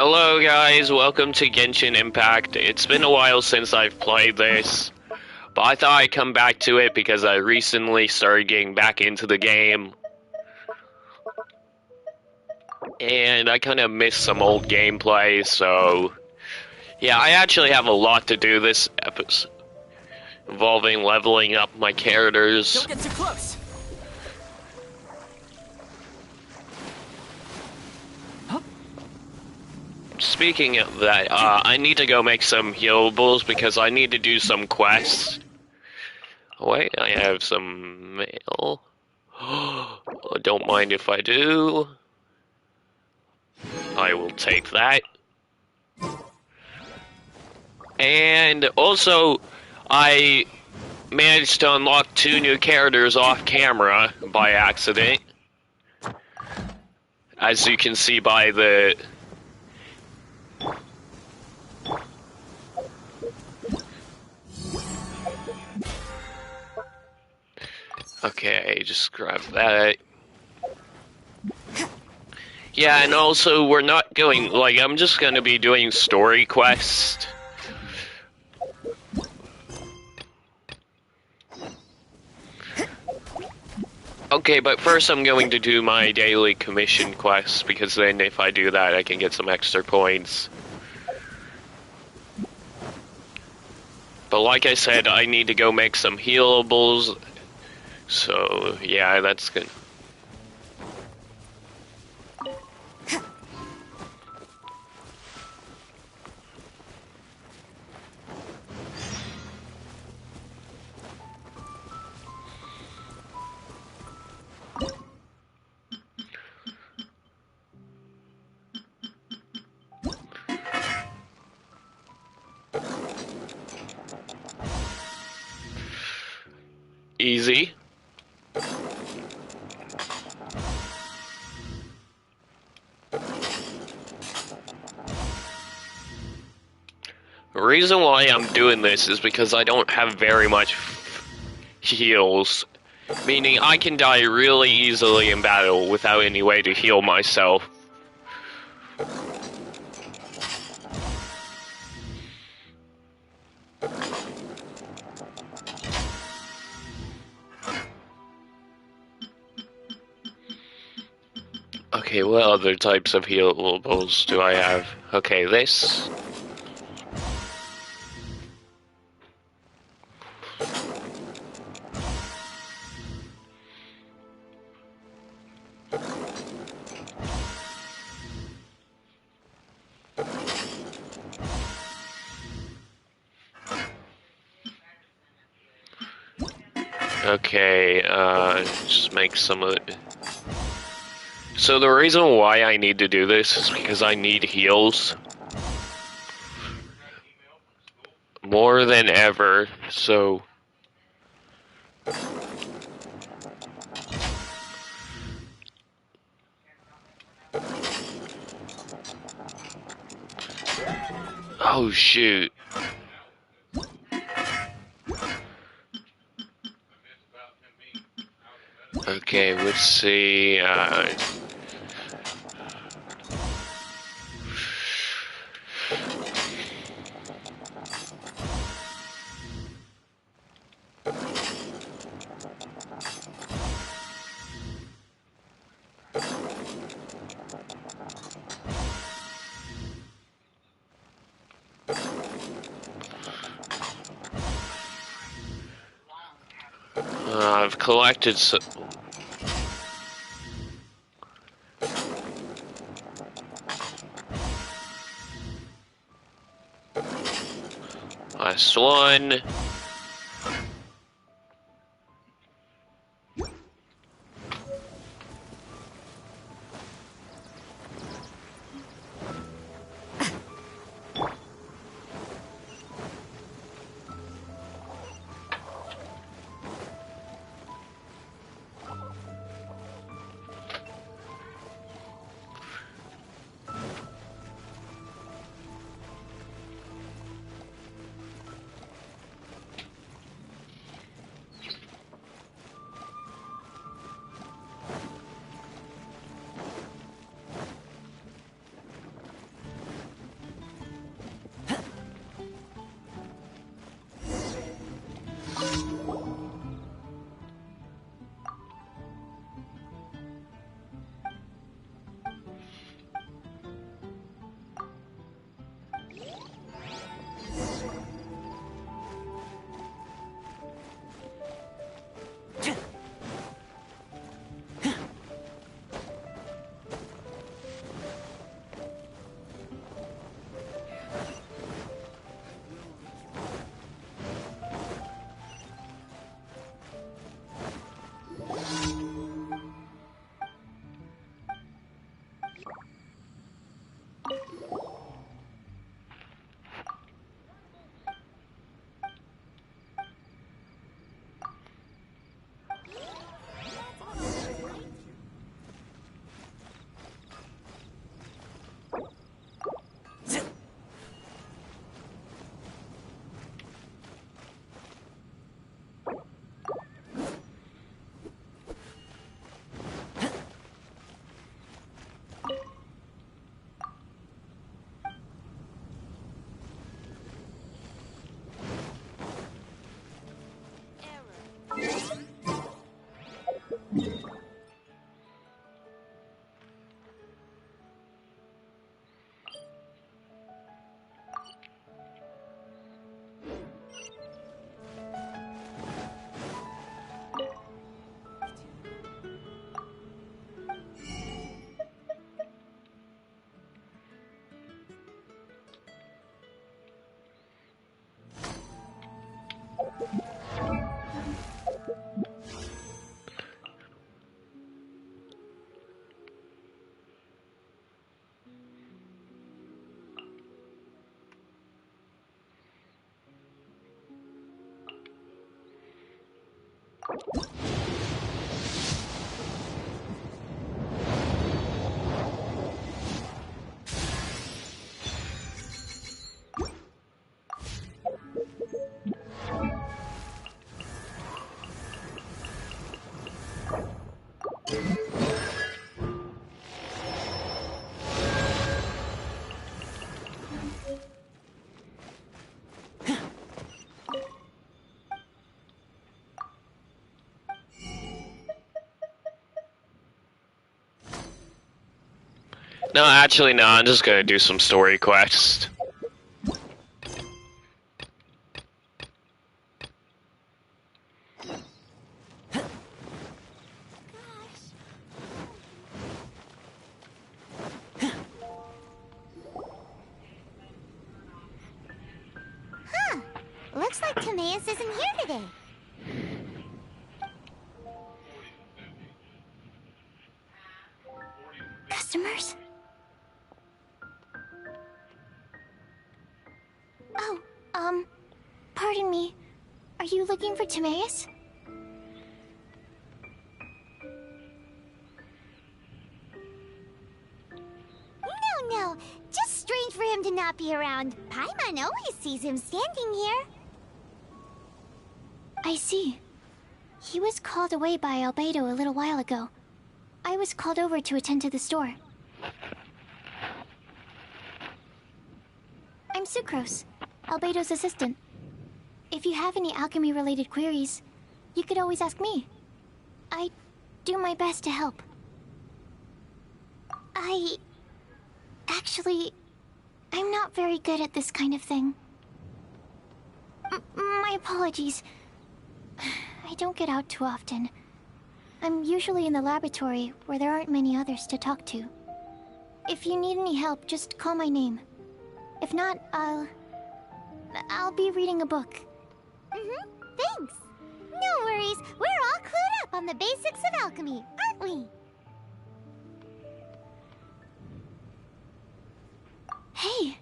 Hello guys, welcome to Genshin Impact. It's been a while since I've played this, but I thought I'd come back to it because I recently started getting back into the game. And I kind of missed some old gameplay, so... Yeah, I actually have a lot to do this episode, involving leveling up my characters. Don't get too close! Speaking of that, I need to go make some healables because I need to do some quests. Wait, I have some mail. Don't mind if I do. I will take that. And also, I managed to unlock 2 new characters off camera by accident. As you can see by the... Okay, just grab that. Yeah, and also we're not going, like, I'm just gonna be doing story quests. Okay, but first I'm going to do my daily commission quests, because then if I do that I can get some extra points. But like I said, I need to go make some healables. So, yeah, that's good. Easy. The reason why I'm doing this is because I don't have very much heals, meaning I can die really easily in battle without any way to heal myself. Okay, what other types of healables do I have? Okay, this. Okay, just make some of it. So the reason why I need to do this is because I need heals. More than ever, so... Oh shoot. Okay, let's see, I've collected last one. No, actually, no, I'm just gonna do some story quests. Huh. Looks like Timaeus isn't here today. Customers? Oh, pardon me. Are you looking for Timaeus? No. Just strange for him to not be around. Paimon always sees him standing here. I see. He was called away by Albedo a little while ago. I was called over to attend to the store. I'm Sucrose, Albedo's assistant. If you have any alchemy-related queries, you could always ask me. I do my best to help. Actually, I'm not very good at this kind of thing. My apologies. I don't get out too often. I'm usually in the laboratory where there aren't many others to talk to. If you need any help, just call my name. If not, I'll be reading a book. Thanks. No worries. We're all clued up on the basics of alchemy, aren't we? Hey,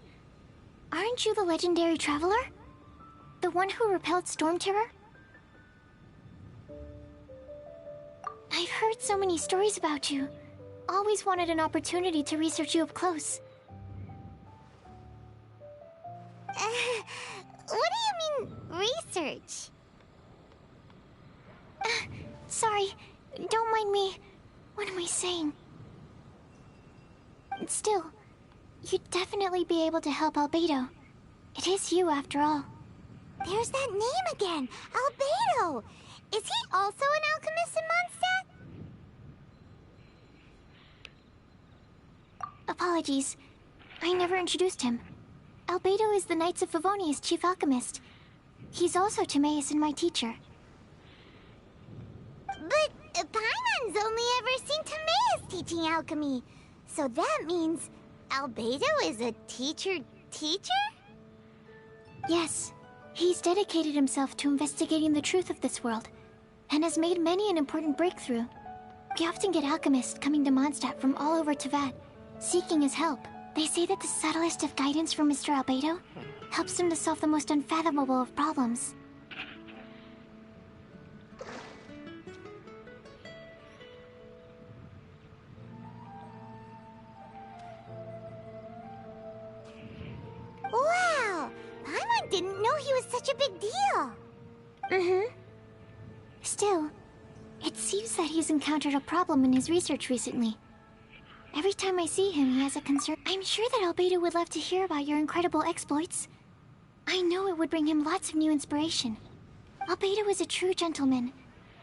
aren't you the legendary traveler? The one who repelled Storm Terror? I've heard so many stories about you. Always wanted an opportunity to research you up close. What do you mean, research? Sorry, don't mind me. What am I saying? Still, you'd definitely be able to help Albedo. It is you, after all. There's that name again! Albedo! Is he also an alchemist in Mondstadt? Apologies. I never introduced him. Albedo is the Knights of Favonia's chief alchemist. He's also Timaeus and my teacher. But Paimon's only ever seen Timaeus teaching alchemy. So that means Albedo is a teacher? Yes. He's dedicated himself to investigating the truth of this world, and has made many an important breakthrough. We often get alchemists coming to Mondstadt from all over Teyvat, seeking his help. They say that the subtlest of guidance from Mr. Albedo helps him to solve the most unfathomable of problems. Wow! Paimon didn't know he was such a big deal! Still, it seems that he's encountered a problem in his research recently. Every time I see him, he has a concern. I'm sure that Albedo would love to hear about your incredible exploits. I know it would bring him lots of new inspiration. Albedo is a true gentleman.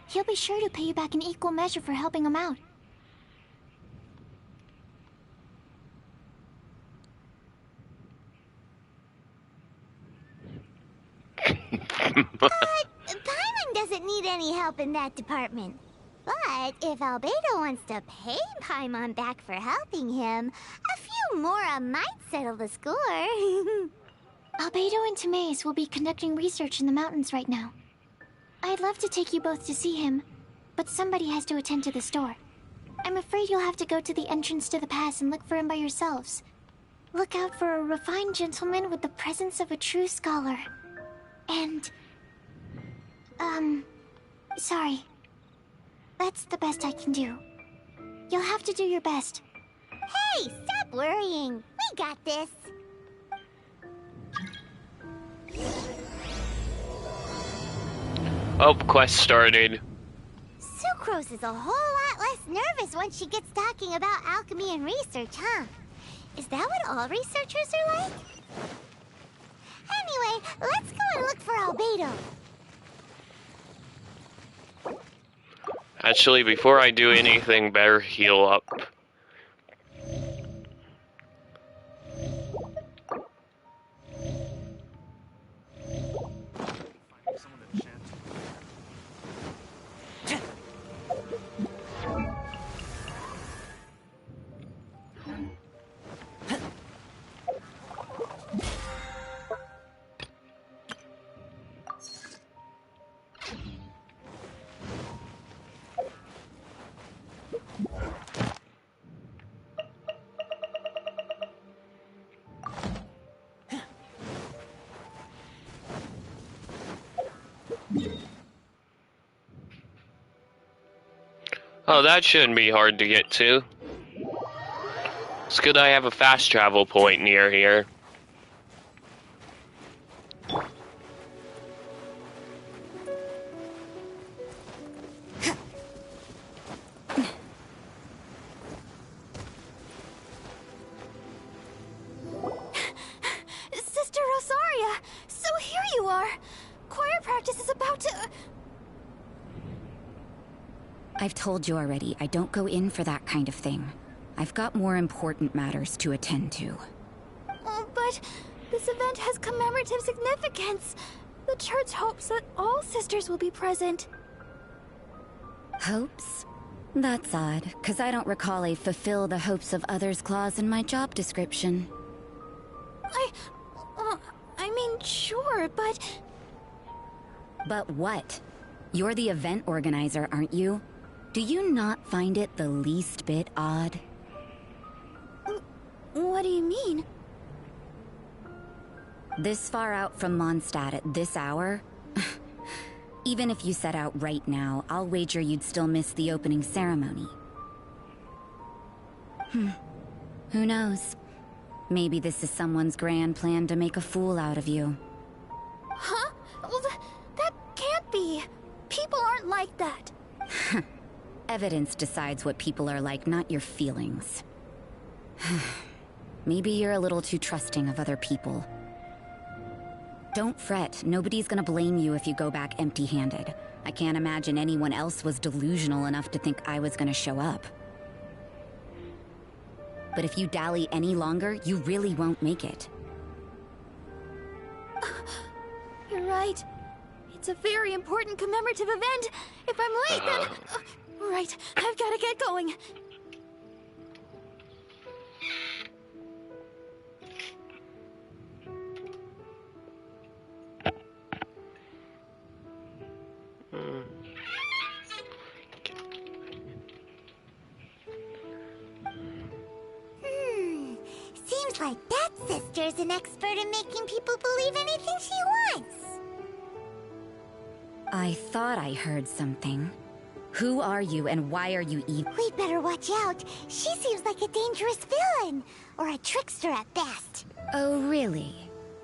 He'll be sure to pay you back in equal measure for helping him out. But Paimon doesn't need any help in that department. But if Albedo wants to pay Paimon back for helping him, a few more might settle the score. Albedo and Timaeus will be conducting research in the mountains right now. I'd love to take you both to see him, but somebody has to attend to the store. I'm afraid you'll have to go to the entrance to the pass and look for him by yourselves. Look out for a refined gentleman with the presence of a true scholar. And, Sorry. That's the best I can do. You'll have to do your best. Hey, stop worrying. We got this. Oh, quest started. Sucrose is a whole lot less nervous once she gets talking about alchemy and research, huh? Is that what all researchers are like? Anyway, let's go and look for Albedo. Actually, before I do anything, better heal up. Oh, that shouldn't be hard to get to. It's good I have a fast travel point near here. Sister Rosaria! So here you are! Choir practice is about to... I've told you already, I don't go in for that kind of thing. I've got more important matters to attend to. Oh, but this event has commemorative significance. The church hopes that all sisters will be present. Hopes? That's odd, because I don't recall a fulfill the hopes of others clause in my job description. I mean, sure, but... But what? You're the event organizer, aren't you? Do you not find it the least bit odd? What do you mean? This far out from Mondstadt at this hour? Even if you set out right now, I'll wager you'd still miss the opening ceremony. Who knows? Maybe this is someone's grand plan to make a fool out of you. Huh? Well, that can't be. People aren't like that. Evidence decides what people are like, not your feelings. Maybe you're a little too trusting of other people. Don't fret, nobody's gonna blame you if you go back empty-handed. I can't imagine anyone else was delusional enough to think I was gonna show up. But if you dally any longer, you really won't make it. You're right. It's a very important commemorative event. If I'm late, then... Right, I've gotta get going. Seems like that sister's an expert in making people believe anything she wants. I thought I heard something. Who are you and why are you evil? We'd better watch out. She seems like a dangerous villain. Or a trickster at best. Oh, really?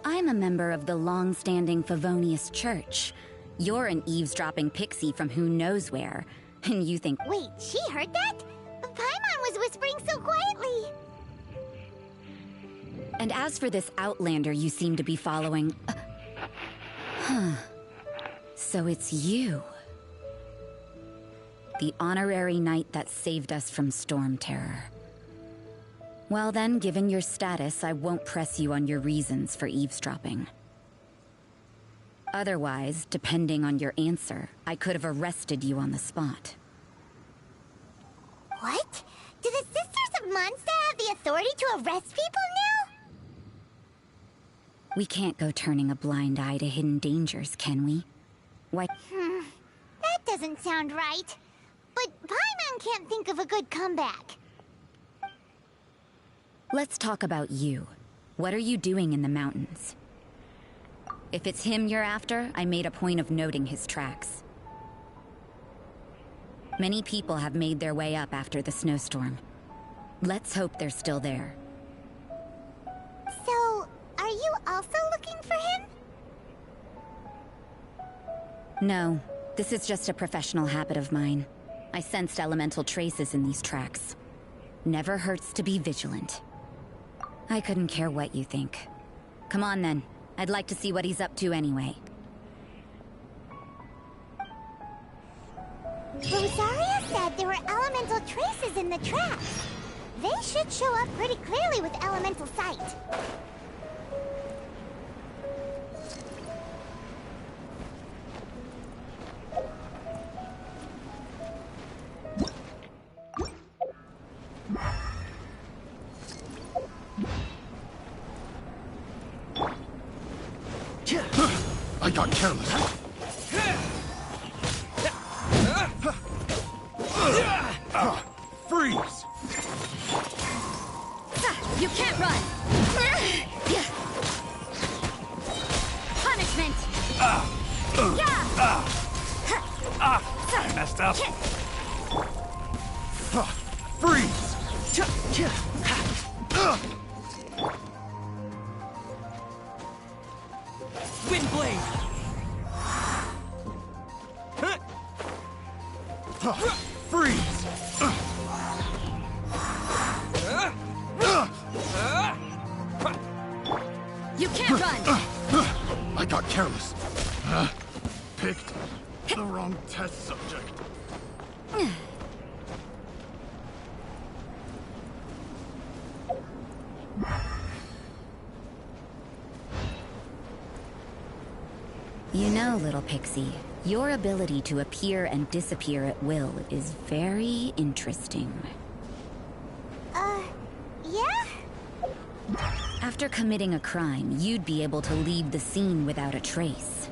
I'm a member of the long-standing Favonius Church. You're an eavesdropping pixie from who knows where. And you think... Wait, she heard that? Paimon was whispering so quietly. And as for this outlander you seem to be following... So it's you. The honorary knight that saved us from Storm Terror. Well then, given your status, I won't press you on your reasons for eavesdropping. Otherwise, depending on your answer, I could have arrested you on the spot. What? Do the Sisters of Mondstadt have the authority to arrest people now? We can't go turning a blind eye to hidden dangers, can we? Why? That doesn't sound right. But Paimon can't think of a good comeback. Let's talk about you. What are you doing in the mountains? If it's him you're after, I made a point of noting his tracks. Many people have made their way up after the snowstorm. Let's hope they're still there. So, are you also looking for him? No, this is just a professional habit of mine. I sensed elemental traces in these tracks. Never hurts to be vigilant. I couldn't care what you think. Come on then. I'd like to see what he's up to anyway. Rosaria said there were elemental traces in the tracks. They should show up pretty clearly with elemental sight. I got careless. Freeze! You can't run! Punishment! I messed up. Freeze! Windblade! Freeze! You can't run! I got careless. Picked the wrong test subject. You know, little pixie, your ability to appear and disappear at will is very interesting. Yeah? After committing a crime, you'd be able to leave the scene without a trace.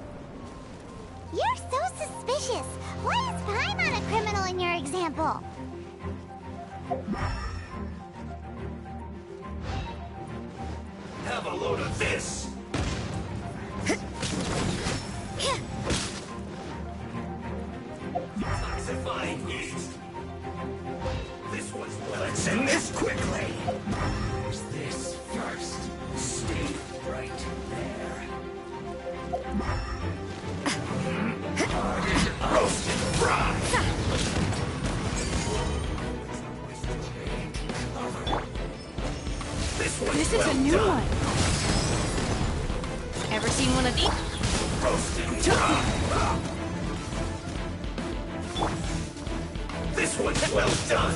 You're so suspicious. Why is Paimon a criminal in your example? Have a load of this! Toxifying heat! This one's well. Let's end this quickly! There's this first. Stay right there. Roasted fry! This is a new one. Ever seen one of these? Roasted fry! This one's well done!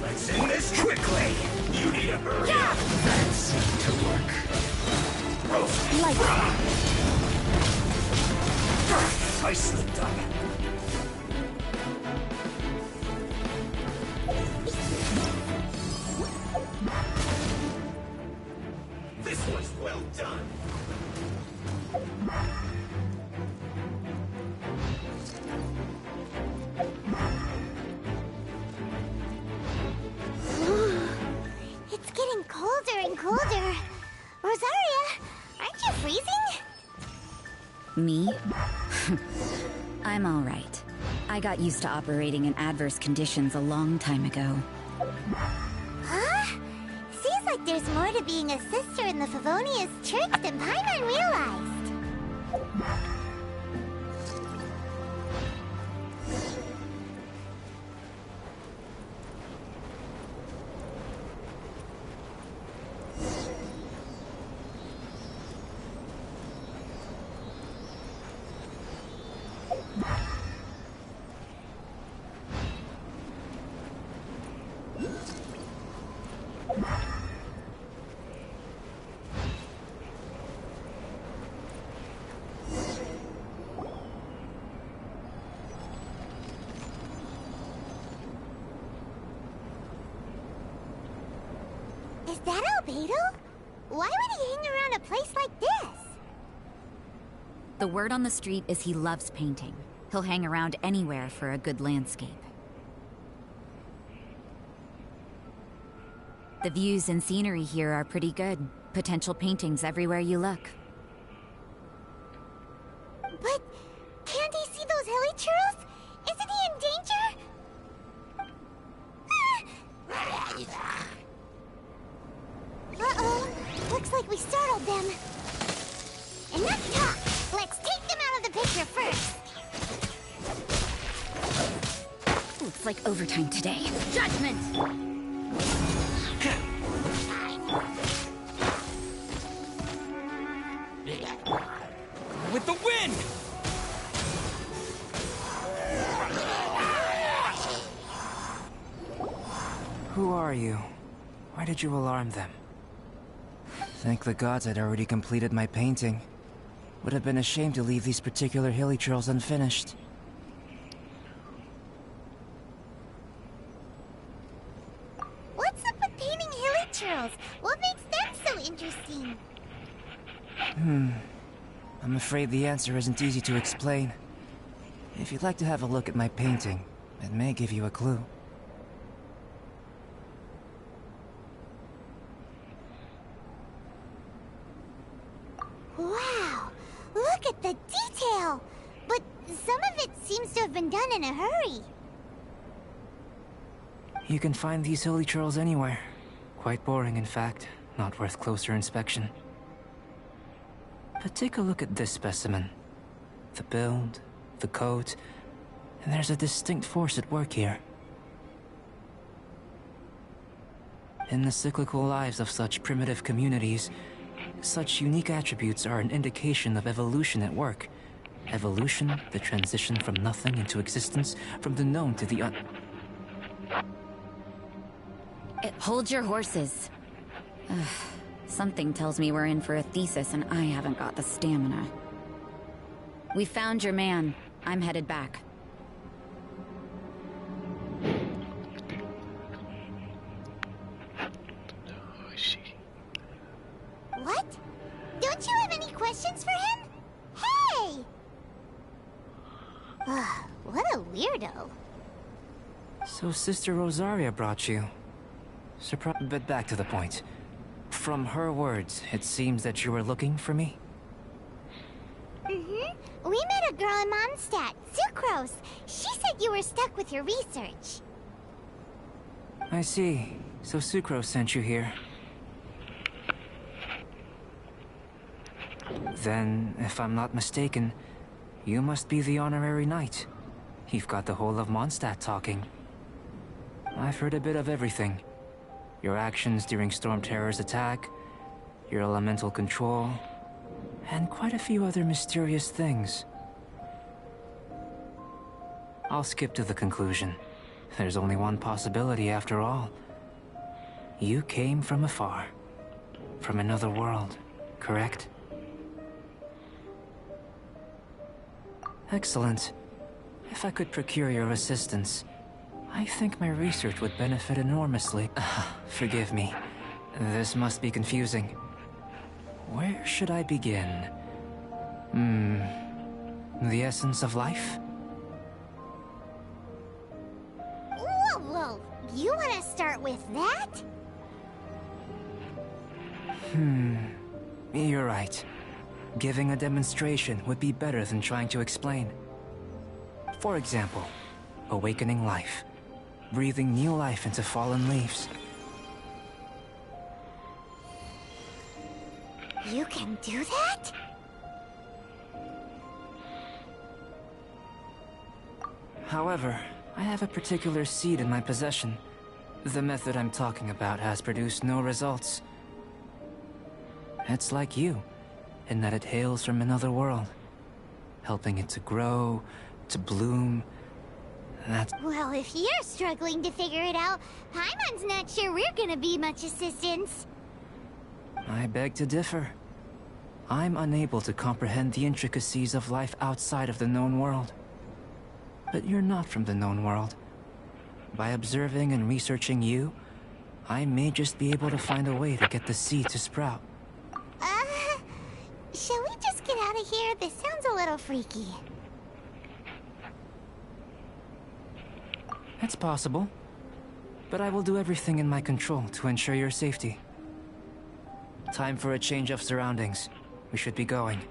Let's end this quickly! You need a hurry! Yeah. That seemed to work. Roasted Like fry! I slipped up. This one's well done. It's getting colder and colder. Rosaria, aren't you freezing? Me? I'm all right. I got used to operating in adverse conditions a long time ago. Huh? Seems like there's more to being a sister in the Favonius Church than Paimon realized. Is that Albedo? Why would he hang around a place like this? The word on the street is he loves painting. He'll hang around anywhere for a good landscape. The views and scenery here are pretty good. Potential paintings everywhere you look. But can't Hilichurls? Isn't he in danger? Uh-oh. Looks like we startled them. Enough talk! Let's take them out of the picture first. Looks like overtime today. Judgment! With the wind! Who are you? Why did you alarm them? Thank the gods I'd already completed my painting. Would have been a shame to leave these particular hilichurls unfinished. What's up with painting hilichurls? What makes them so interesting? I'm afraid the answer isn't easy to explain. If you'd like to have a look at my painting, it may give you a clue. Wow! Look at the detail! But some of it seems to have been done in a hurry. You can find these hilichurls anywhere. Quite boring, in fact. Not worth closer inspection. But take a look at this specimen. The build, the coat, and there's a distinct force at work here. In the cyclical lives of such primitive communities, such unique attributes are an indication of evolution at work. Evolution, the transition from nothing into existence, from the known to the Hold your horses. Ugh, something tells me we're in for a thesis and I haven't got the stamina. We found your man. I'm headed back. I see. What? Don't you have any questions for him? Hey! Ugh, what a weirdo. So Sister Rosaria brought you. But back to the point. From her words, it seems that you were looking for me? We met a girl in Mondstadt, Sucrose. She said you were stuck with your research. I see. So Sucrose sent you here. Then, if I'm not mistaken, you must be the honorary knight. You've got the whole of Mondstadt talking. I've heard a bit of everything. Your actions during Storm Terror's attack, your elemental control, and quite a few other mysterious things. I'll skip to the conclusion. There's only one possibility after all. You came from afar. From another world, correct? Excellent. If I could procure your assistance, I think my research would benefit enormously. Forgive me. This must be confusing. Where should I begin? The essence of life? Whoa, you want to start with that? You're right. Giving a demonstration would be better than trying to explain. For example, awakening life. Breathing new life into fallen leaves. You can do that? However, I have a particular seed in my possession. The method I'm talking about has produced no results. It's like you, in that it hails from another world. Helping it to grow, to bloom. That's... Well, if you're struggling to figure it out, Paimon's not sure we're gonna be much assistance. I beg to differ. I'm unable to comprehend the intricacies of life outside of the known world. But you're not from the known world. By observing and researching you, I may just be able to find a way to get the seed to sprout. Shall we just get out of here? This sounds a little freaky. It's possible. But I will do everything in my control to ensure your safety. Time for a change of surroundings. We should be going.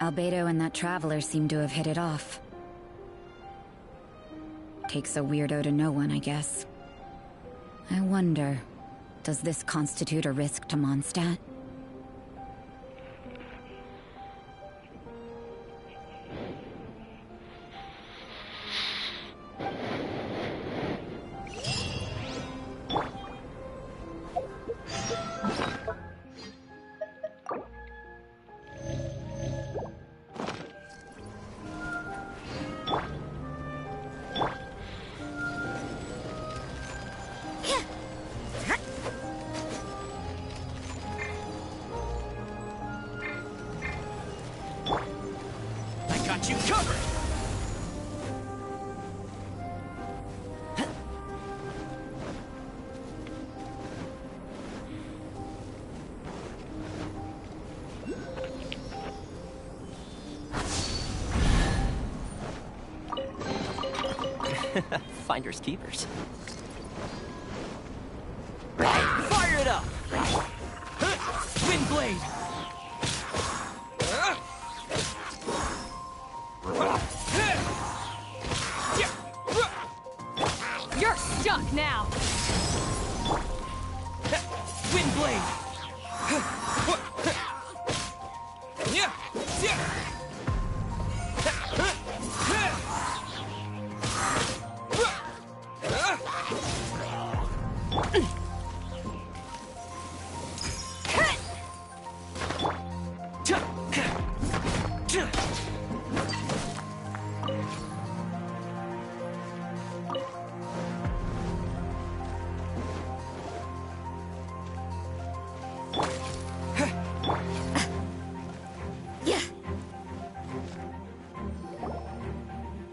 Albedo and that traveler seem to have hit it off. Takes a weirdo to know one, I guess. I wonder, does this constitute a risk to Mondstadt? Got you covered! Finders keepers. Fire it up! Wind blade! You're stuck now. Wind blade!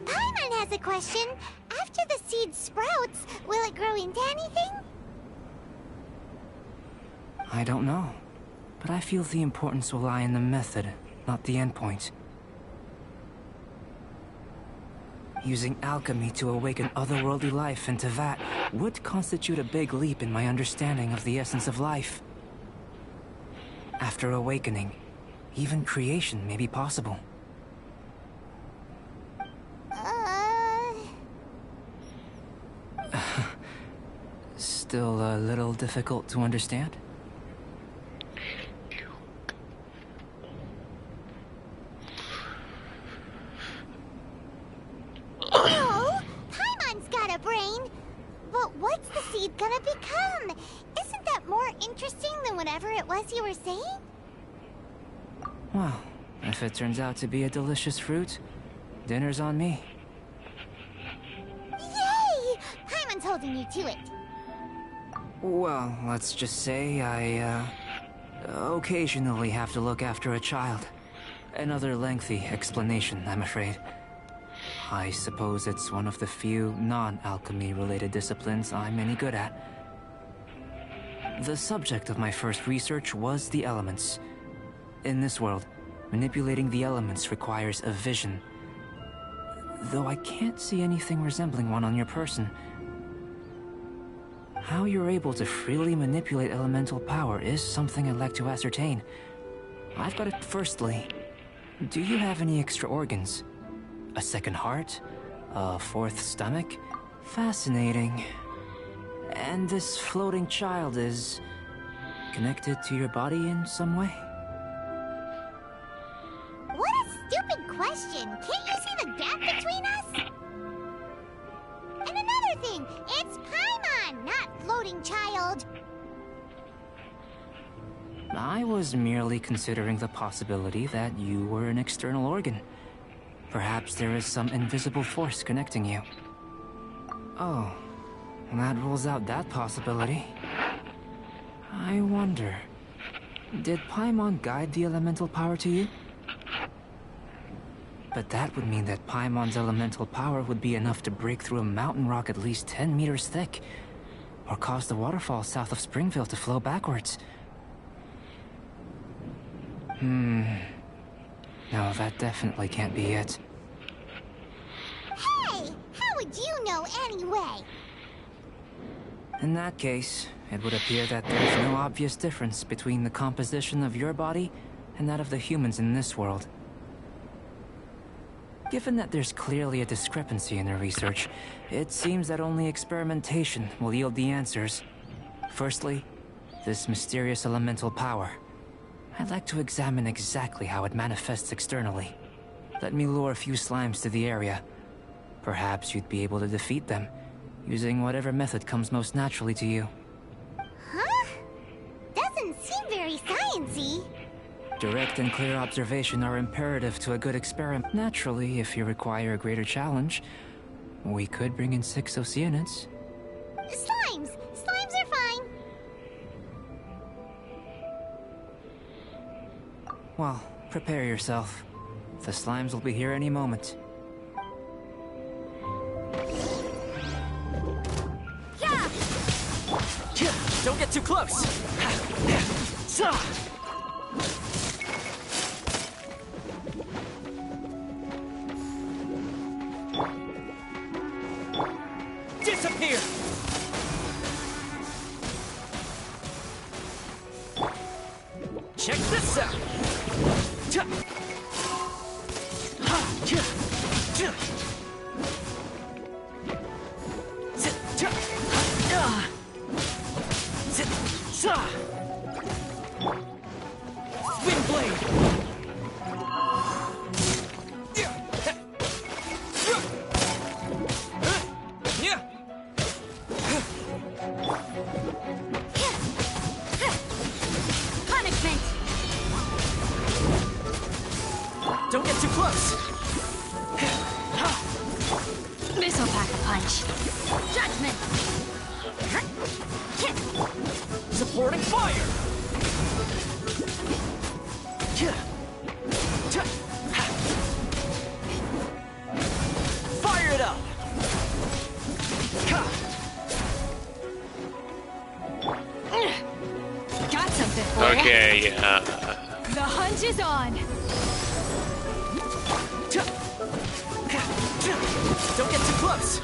Paimon has a question. After the seed sprouts, will it grow into anything? I don't know. But I feel the importance will lie in the method, not the endpoint. Using alchemy to awaken otherworldly life into that would constitute a big leap in my understanding of the essence of life. After awakening, even creation may be possible. Still a little difficult to understand? No! Paimon's got a brain! But what's the seed gonna become? Isn't that more interesting than whatever it was you were saying? Well, if it turns out to be a delicious fruit, dinner's on me. Yay! Paimon's holding you to it. Well, let's just say I, occasionally have to look after a child. Another lengthy explanation, I'm afraid. I suppose it's one of the few non-alchemy related disciplines I'm any good at. The subject of my first research was the elements. In this world, manipulating the elements requires a vision. Though I can't see anything resembling one on your person. How you're able to freely manipulate elemental power is something I'd like to ascertain. I've got it firstly. Do you have any extra organs? A second heart? A fourth stomach? Fascinating. And this floating child is connected to your body in some way? What a stupid question! Can't you see the gap between us? And another thing, it's Paimon, not floating child. I was merely considering the possibility that you were an external organ. Perhaps there is some invisible force connecting you. Oh, that rules out that possibility. I wonder, did Paimon guide the elemental power to you? But that would mean that Paimon's elemental power would be enough to break through a mountain rock at least 10 meters thick, or cause the waterfall south of Springville to flow backwards. No, that definitely can't be it. Hey! How would you know anyway? In that case, it would appear that there's no obvious difference between the composition of your body and that of the humans in this world. Given that there's clearly a discrepancy in the research, it seems that only experimentation will yield the answers. Firstly, this mysterious elemental power. I'd like to examine exactly how it manifests externally. Let me lure a few slimes to the area. Perhaps you'd be able to defeat them, using whatever method comes most naturally to you. Huh? Doesn't seem very sciencey. Direct and clear observation are imperative to a good experiment. Naturally, if you require a greater challenge, we could bring in 6 Oceanids. Slimes! Slimes are fine! Well, prepare yourself. The slimes will be here any moment. Don't get too close! Disappear! Check this out! Wind blade! Punishment! Don't get too close! This'll pack a punch. Judgment! Supporting fire! Fire it up! Got something for ya. Okay, The hunt is on. Don't get too close!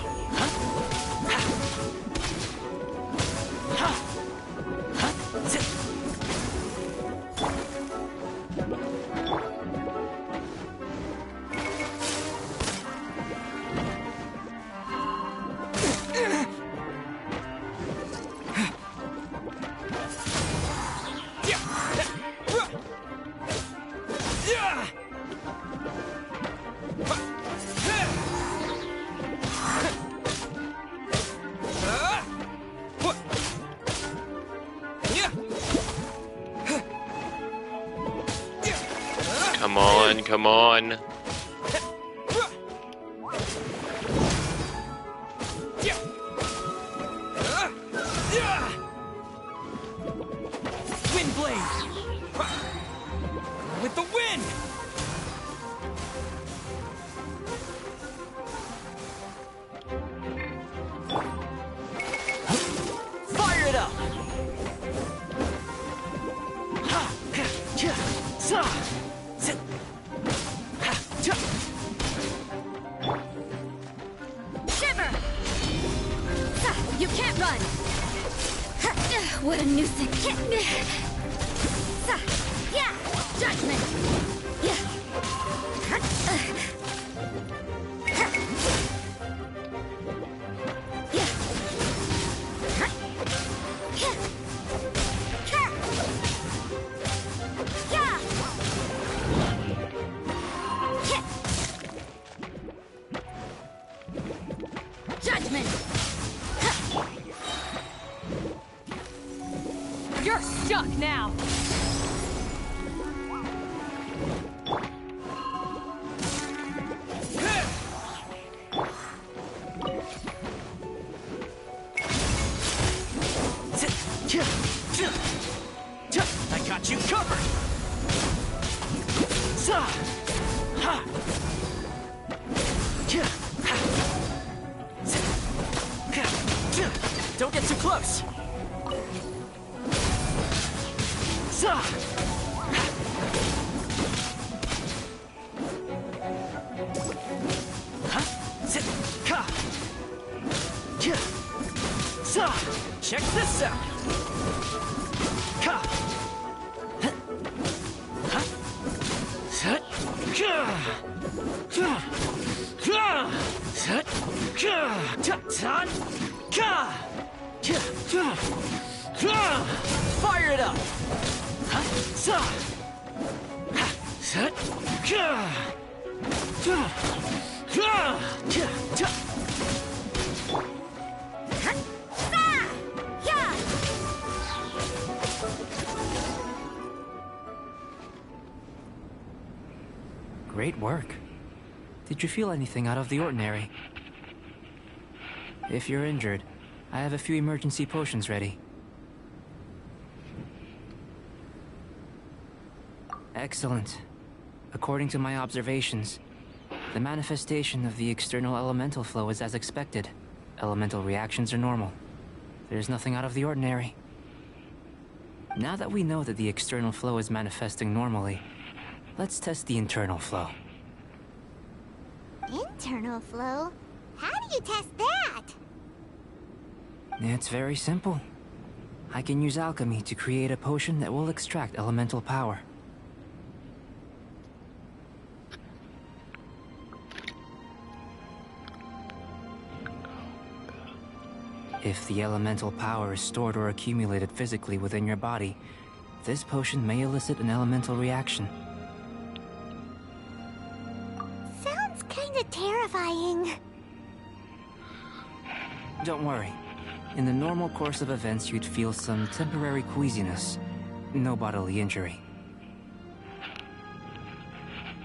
come on, come on. Wind blade! With the wind! Fire it up! Shiver! You can't run! What a nuisance! Yeah! Judgment! Yeah! Judgment! You're stuck now. I got you covered! Don't get too close! Check this out! Fire it up! Great work. Did you feel anything out of the ordinary? If you're injured, I have a few emergency potions ready. Excellent. According to my observations, the manifestation of the external elemental flow is as expected. Elemental reactions are normal. There's nothing out of the ordinary. Now that we know that the external flow is manifesting normally, let's test the internal flow. Internal flow? How do you test that? It's very simple. I can use alchemy to create a potion that will extract elemental power. If the elemental power is stored or accumulated physically within your body, this potion may elicit an elemental reaction. Sounds kinda terrifying. Don't worry. In the normal course of events, you'd feel some temporary queasiness. No bodily injury.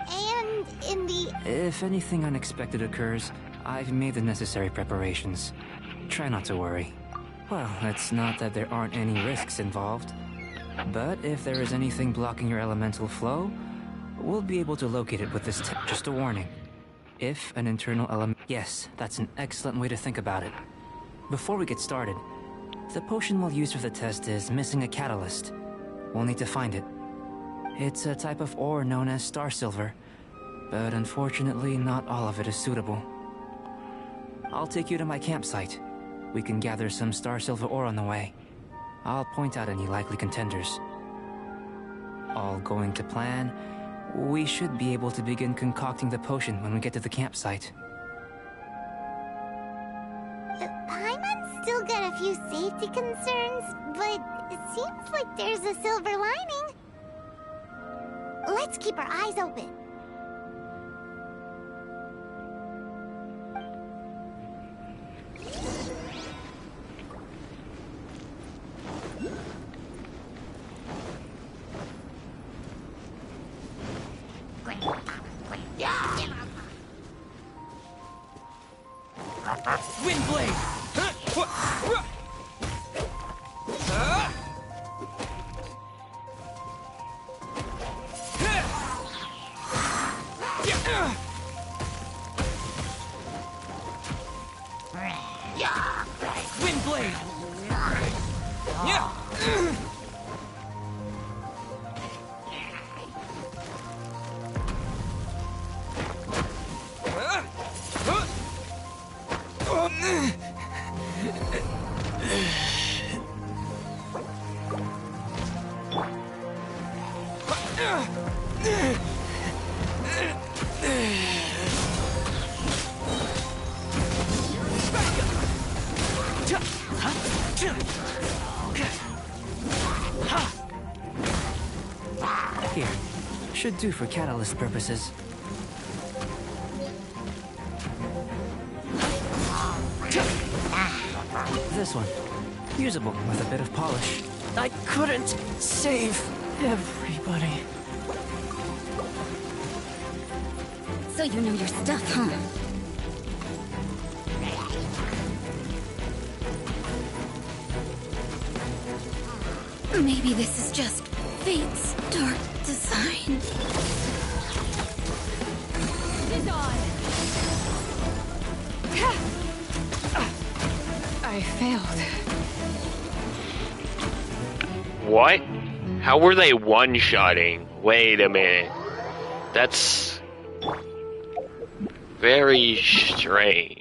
And in the... If anything unexpected occurs, I've made the necessary preparations. Try not to worry. Well, it's not that there aren't any risks involved. But if there is anything blocking your elemental flow, we'll be able to locate it with this tip. Just a warning. If an internal element... Yes, that's an excellent way to think about it. Before we get started, the potion we'll use for the test is missing a catalyst. We'll need to find it. It's a type of ore known as star silver, but unfortunately not all of it is suitable. I'll take you to my campsite. We can gather some star silver ore on the way. I'll point out any likely contenders. All going to plan, we should be able to begin concocting the potion when we get to the campsite. Paimon's still got a few safety concerns, but it seems like there's a silver lining. Let's keep our eyes open. Windblade! Windblade! Here, should do for catalyst purposes. This one, usable with a bit of polish. I couldn't save everybody. So you know your stuff, huh? Maybe this is just fate's dark design. Is on. I failed. What? How were they one-shotting? Wait a minute. That's very strange.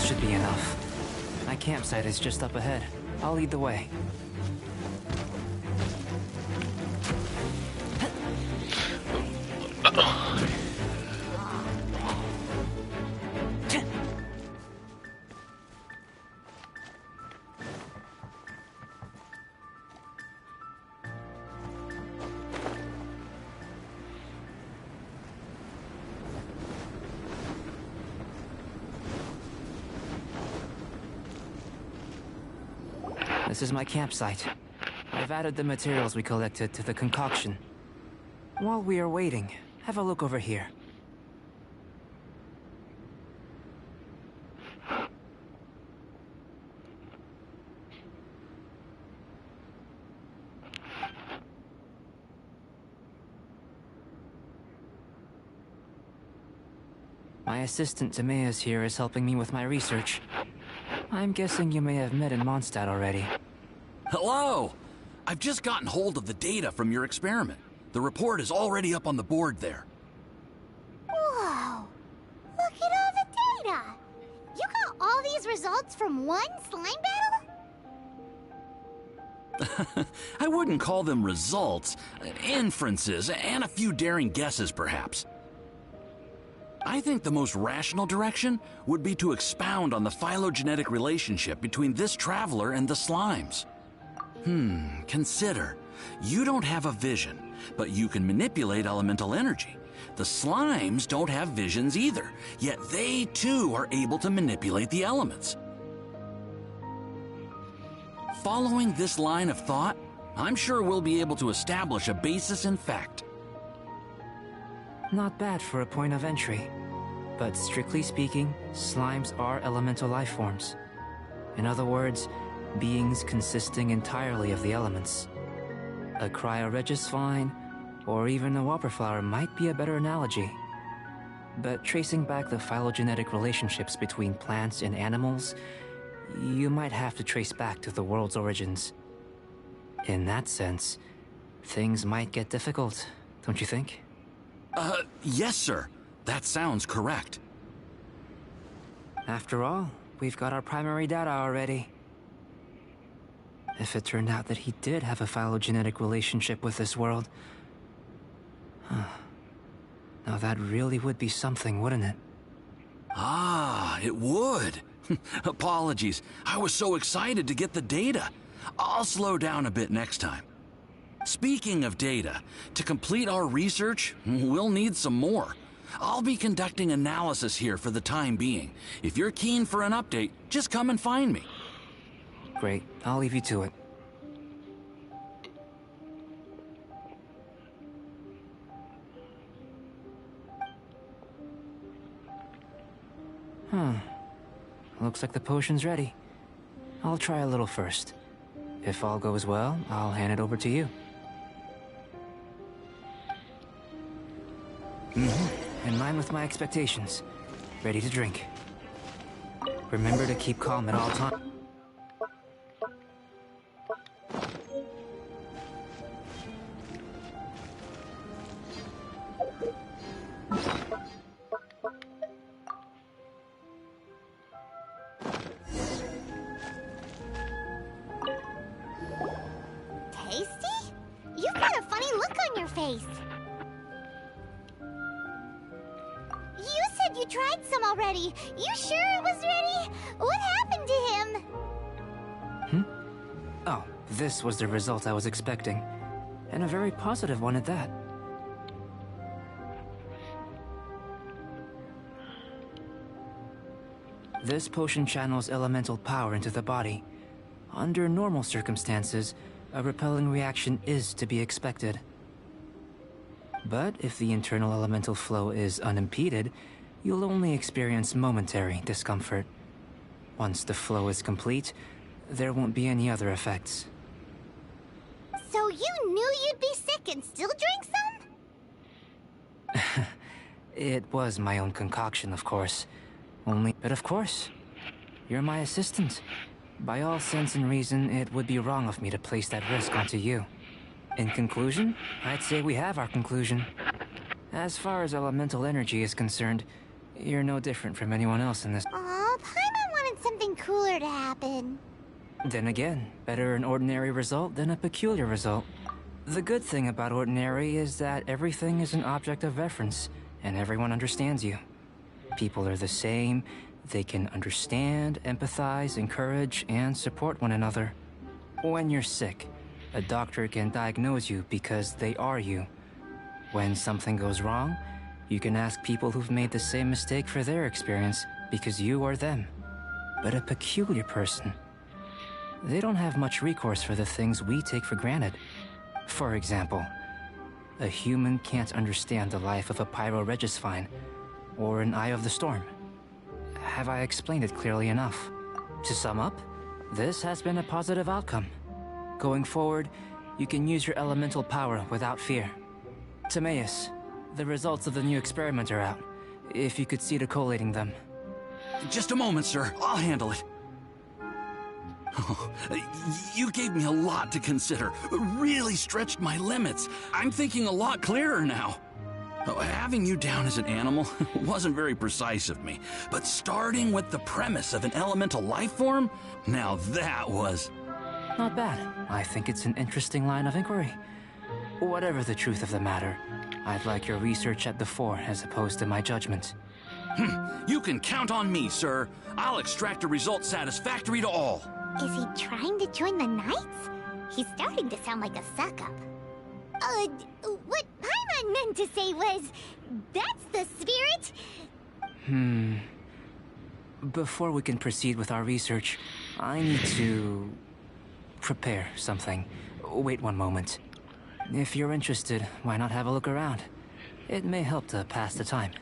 should be enough. My campsite is just up ahead. I'll lead the way. This is my campsite. I've added the materials we collected to the concoction. While we are waiting, have a look over here. My assistant Timaeus here is helping me with my research. I'm guessing you may have met in Mondstadt already. Hello! I've just gotten hold of the data from your experiment. The report is already up on the board there. Whoa! Look at all the data! You got all these results from one slime battle? I wouldn't call them results, inferences, and a few daring guesses perhaps. I think the most rational direction would be to expound on the phylogenetic relationship between this traveler and the slimes. Consider. You don't have a vision, but you can manipulate elemental energy. The slimes don't have visions either, yet they too are able to manipulate the elements. Following this line of thought, I'm sure we'll be able to establish a basis in fact. Not bad for a point of entry. But strictly speaking, slimes are elemental life forms. In other words, beings consisting entirely of the elements. A cryoregisvine, or even a whopperflower might be a better analogy. But tracing back the phylogenetic relationships between plants and animals, you might have to trace back to the world's origins. In that sense, things might get difficult, don't you think? Yes, sir. That sounds correct. After all, we've got our primary data already. If it turned out that he did have a phylogenetic relationship with this world... Now that really would be something, wouldn't it? Ah, it would. Apologies. I was so excited to get the data. I'll slow down a bit next time. Speaking of data, to complete our research, we'll need some more. I'll be conducting analysis here for the time being. If you're keen for an update, just come and find me. Great. I'll leave you to it. Looks like the potion's ready. I'll try a little first. If all goes well, I'll hand it over to you. In line with my expectations. Ready to drink. Remember to keep calm at all times. Tasty? You've got a funny look on your face. You said you tried some already. You sure it was ready? What happened to him? Oh, this was the result I was expecting. And a very positive one at that. This potion channels elemental power into the body. Under normal circumstances, a repelling reaction is to be expected. But if the internal elemental flow is unimpeded, you'll only experience momentary discomfort. Once the flow is complete, there won't be any other effects. So you knew you'd be sick and still drank some? It was my own concoction, of course. But of course, you're my assistant. By all sense and reason, it would be wrong of me to place that risk onto you. In conclusion, I'd say we have our conclusion. As far as elemental energy is concerned, you're no different from anyone else in this. Aw, Paimon cooler to happen. Then again, better an ordinary result than a peculiar result. The good thing about ordinary is that everything is an object of reference, and everyone understands you. People are the same, they can understand, empathize, encourage, and support one another. When you're sick, a doctor can diagnose you because they are you. When something goes wrong, you can ask people who've made the same mistake for their experience because you are them. But a peculiar person, they don't have much recourse for the things we take for granted. For example, a human can't understand the life of a pyroregisvine or an eye of the storm. Have I explained it clearly enough? To sum up, this has been a positive outcome. Going forward, you can use your elemental power without fear. Timaeus, the results of the new experiment are out. If you could see to collating them. Just a moment, sir. I'll handle it. Oh, you gave me a lot to consider. Really stretched my limits. I'm thinking a lot clearer now. Oh, having you down as an animal wasn't very precise of me, but starting with the premise of an elemental life form, now that was... Not bad. I think it's an interesting line of inquiry. Whatever the truth of the matter, I'd like your research at the fore as opposed to my judgment. You can count on me, sir. I'll extract a result satisfactory to all. Is he trying to join the Knights? He's starting to sound like a suck-up. What Paimon meant to say was, that's the spirit? Before we can proceed with our research, I need to... prepare something. Wait one moment. If you're interested, why not have a look around? It may help to pass the time.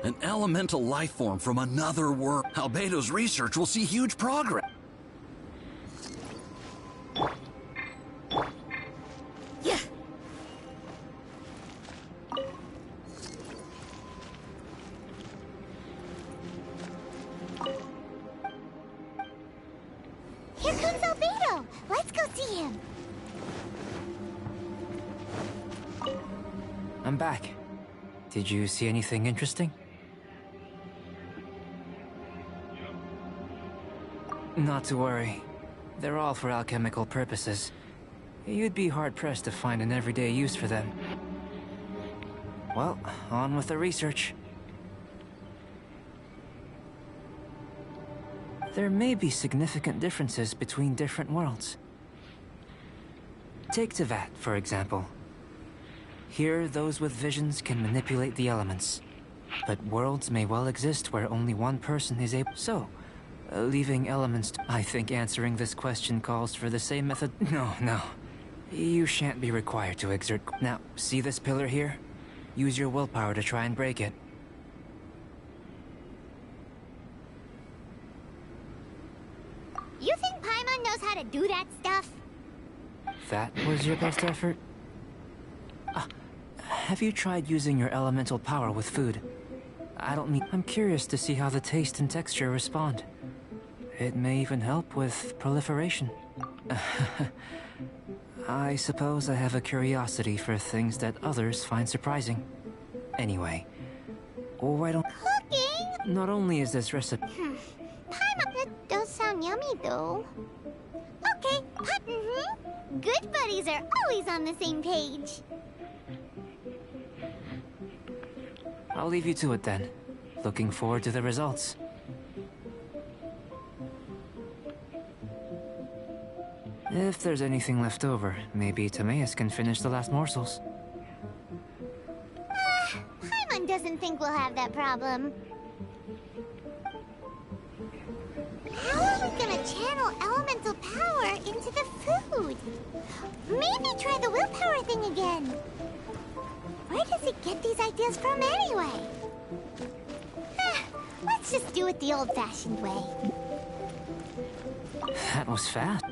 An elemental life form from another world. Albedo's research will see huge progress. Yeah. Here comes Albedo. Let's go see him. I'm back. Did you see anything interesting? Not to worry. They're all for alchemical purposes. You'd be hard-pressed to find an everyday use for them. Well, on with the research. There may be significant differences between different worlds. Take Tevat, for example. Here, those with visions can manipulate the elements. But worlds may well exist where only one person is able... So, leaving elements... I think answering this question calls for the same method... No. You shan't be required to exert... Now, see this pillar here? Use your willpower to try and break it. You think Paimon knows how to do that stuff? That was your best effort? Have you tried using your elemental power with food? I'm curious to see how the taste and texture respond. It may even help with proliferation. I suppose I have a curiosity for things that others find surprising. Anyway, why don't... Cooking? Not only is this recipe... Paimon, that does sound yummy, though. Okay, Good buddies are always on the same page. I'll leave you to it then. Looking forward to the results. If there's anything left over, maybe Timaeus can finish the last morsels. Paimon doesn't think we'll have that problem. How are we gonna channel elemental power into the food? Maybe try the willpower thing again. Where does it get these ideas from anyway? Let's just do it the old-fashioned way. That was fast.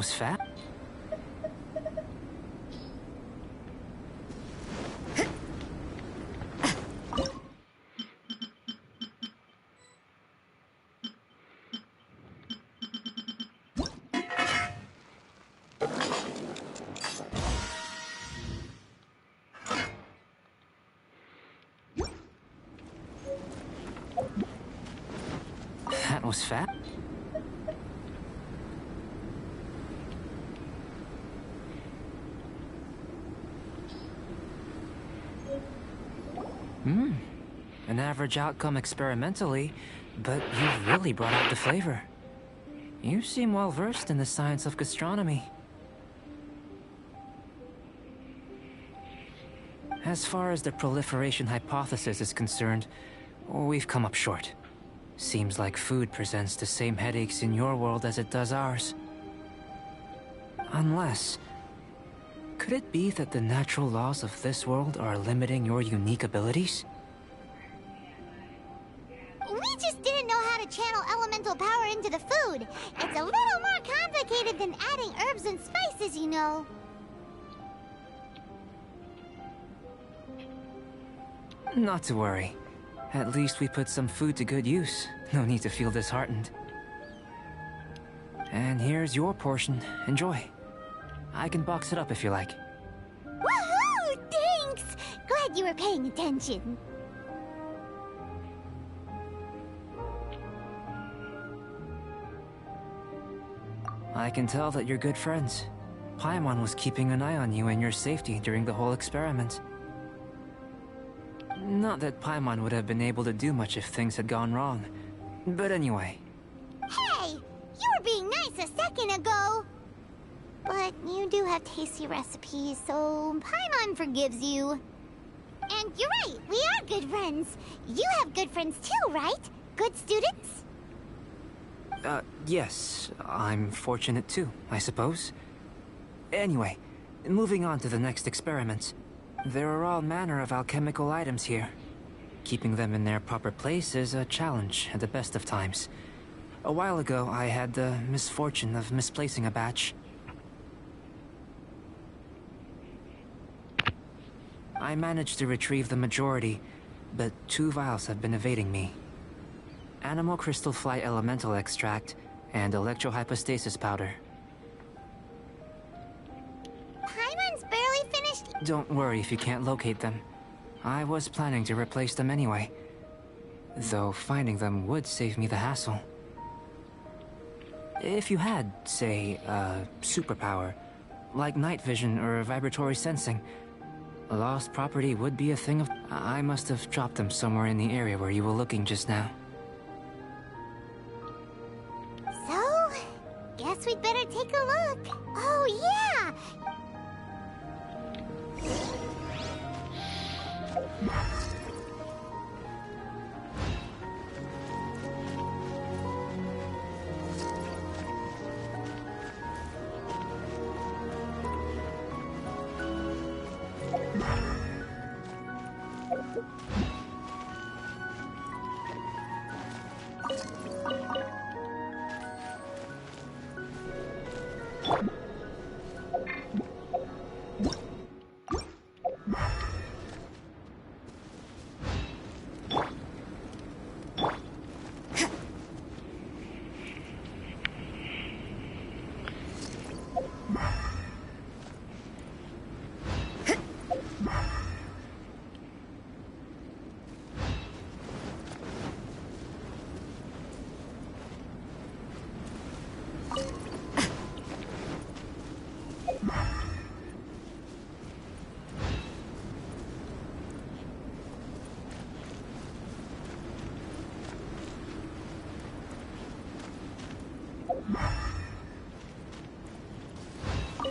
was fat? That was fat? An average outcome experimentally, but you've really brought out the flavor. You seem well versed in the science of gastronomy. As far as the proliferation hypothesis is concerned, we've come up short. Seems like food presents the same headaches in your world as it does ours. Unless... could it be that the natural laws of this world are limiting your unique abilities? We just didn't know how to channel elemental power into the food. It's a little more complicated than adding herbs and spices, you know. Not to worry. At least we put some food to good use. No need to feel disheartened. And here's your portion. Enjoy. I can box it up if you like. Woohoo! Thanks! Glad you were paying attention. I can tell that you're good friends. Paimon was keeping an eye on you and your safety during the whole experiment. Not that Paimon would have been able to do much if things had gone wrong. But anyway. Hey! You were being nice a second ago! But you do have tasty recipes, so Paimon forgives you. And you're right, we are good friends. You have good friends too, right? Good students? Yes. I'm fortunate too, I suppose. Anyway, moving on to the next experiment. There are all manner of alchemical items here. Keeping them in their proper place is a challenge at the best of times. A while ago, I had the misfortune of misplacing a batch. I managed to retrieve the majority, but 2 vials have been evading me. Animal crystal fly elemental extract and electrohypostasis powder. Paimon's barely finished. Don't worry if you can't locate them. I was planning to replace them anyway. Though finding them would save me the hassle. If you had, say, a superpower, like night vision or vibratory sensing, lost property would be a thing of... I must have dropped them somewhere in the area where you were looking just now. So, guess we'd better take a look. Oh, yeah!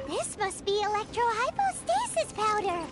This must be electrohypostasis powder.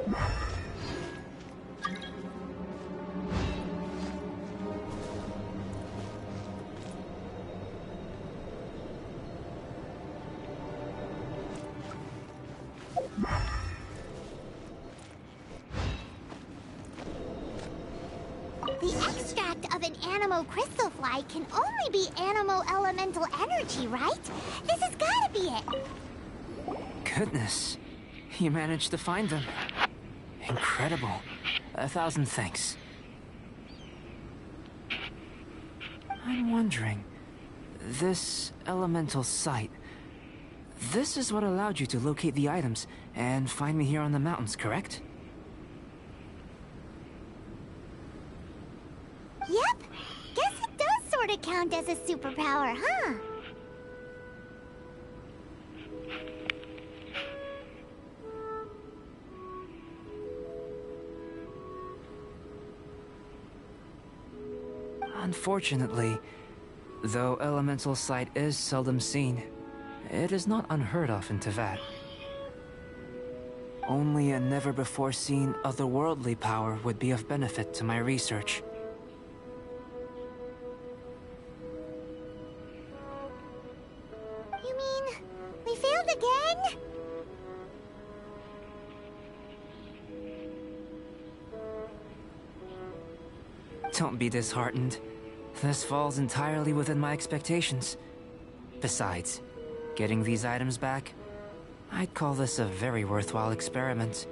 The extract of an animo crystal fly can only be animo elemental energy, right? This has gotta be it. Goodness. You managed to find them. Incredible. 1,000 thanks. I'm wondering, this elemental sight, this is what allowed you to locate the items and find me here on the mountains, correct? Yep. Guess it does sort of count as a superpower, huh? Unfortunately, though elemental sight is seldom seen, it is not unheard of in Teyvat. Only a never-before-seen otherworldly power would be of benefit to my research. You mean, we failed again? Don't be disheartened. This falls entirely within my expectations. Besides, getting these items back, I'd call this a very worthwhile experiment.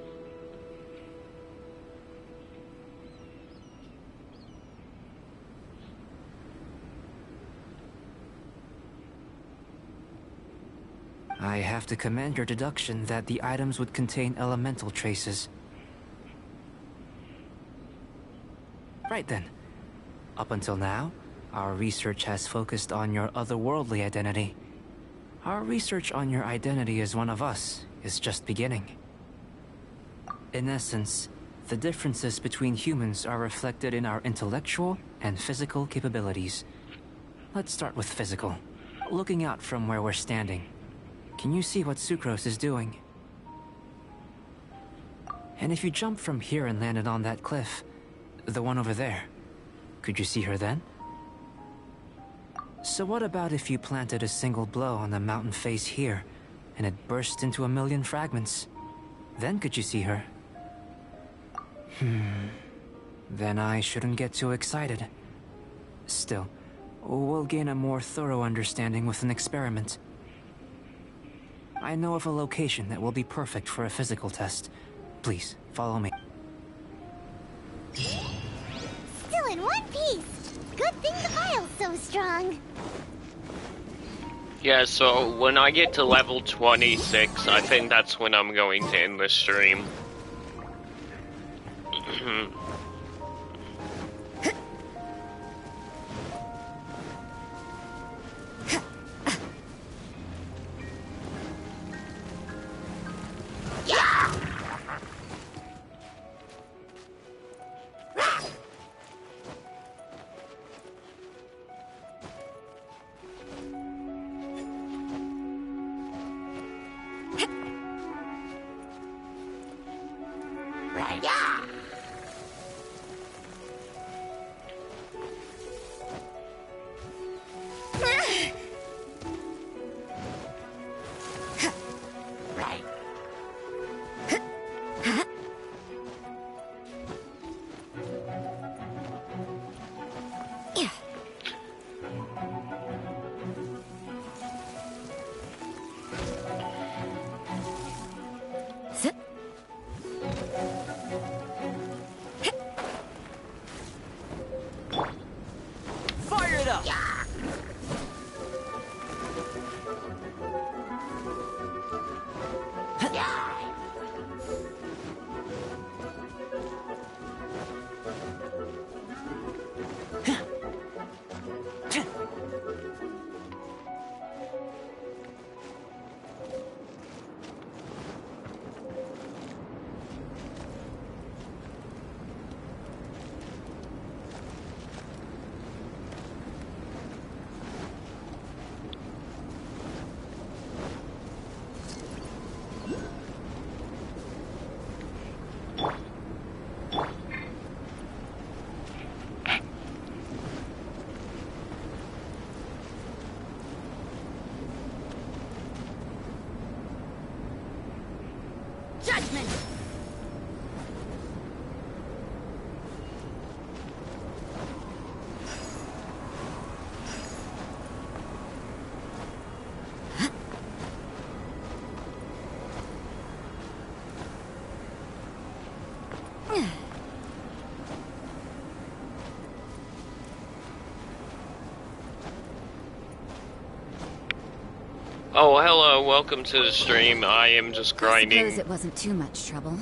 I have to commend your deduction that the items would contain elemental traces. Right then. Up until now, our research has focused on your otherworldly identity. Our research on your identity as one of us is just beginning. In essence, the differences between humans are reflected in our intellectual and physical capabilities. Let's start with physical. Looking out from where we're standing, can you see what Sucrose is doing? And if you jumped from here and landed on that cliff, the one over there, could you see her then? So what about if you planted a single blow on the mountain face here, and it burst into 1,000,000 fragments? Then could you see her? Then I shouldn't get too excited. Still, we'll gain a more thorough understanding with an experiment. I know of a location that will be perfect for a physical test. Please, follow me. Still in one piece. Good thing the file's so strong. Yeah, so when I get to level 26, I think that's when I'm going to end the stream. Fire it up! judgment! Oh, hello, welcome to the stream. I am just I grinding. suppose it wasn't too much trouble.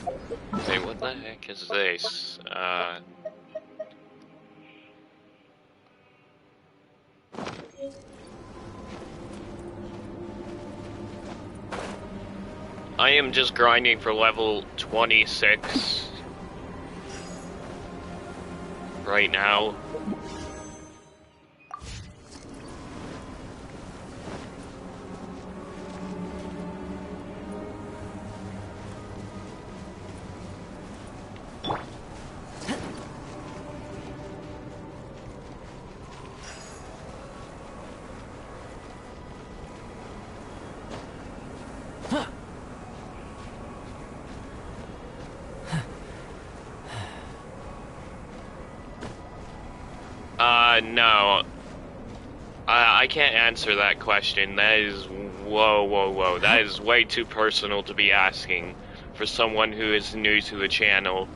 Hey, what the heck is this? I am just grinding for level 26 right now. No. I can't answer that question. That is, whoa. That is way too personal to be asking for someone who is new to the channel.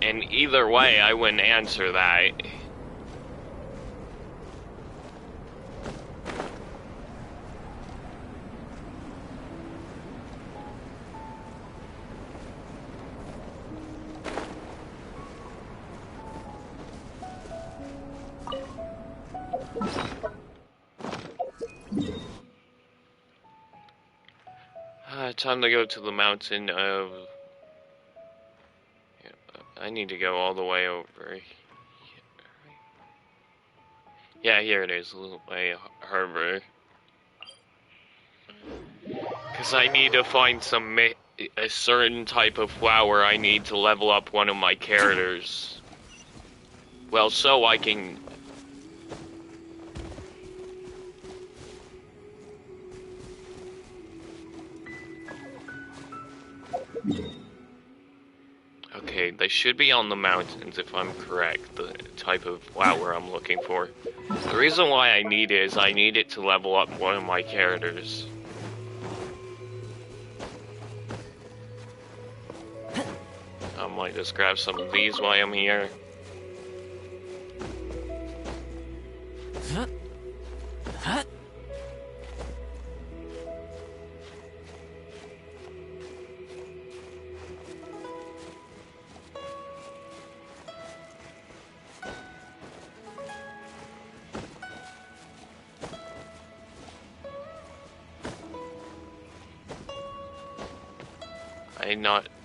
And either way, I wouldn't answer that. Time to go to the mountain of... I need to go all the way over here. Yeah, here it is, a little way harbor. Because I need to find a certain type of flower I need to level up one of my characters. Well, so I can... Okay, they should be on the mountains if I'm correct, the type of flower I'm looking for. The reason why I need it is I need it to level up one of my characters. I might just grab some of these while I'm here.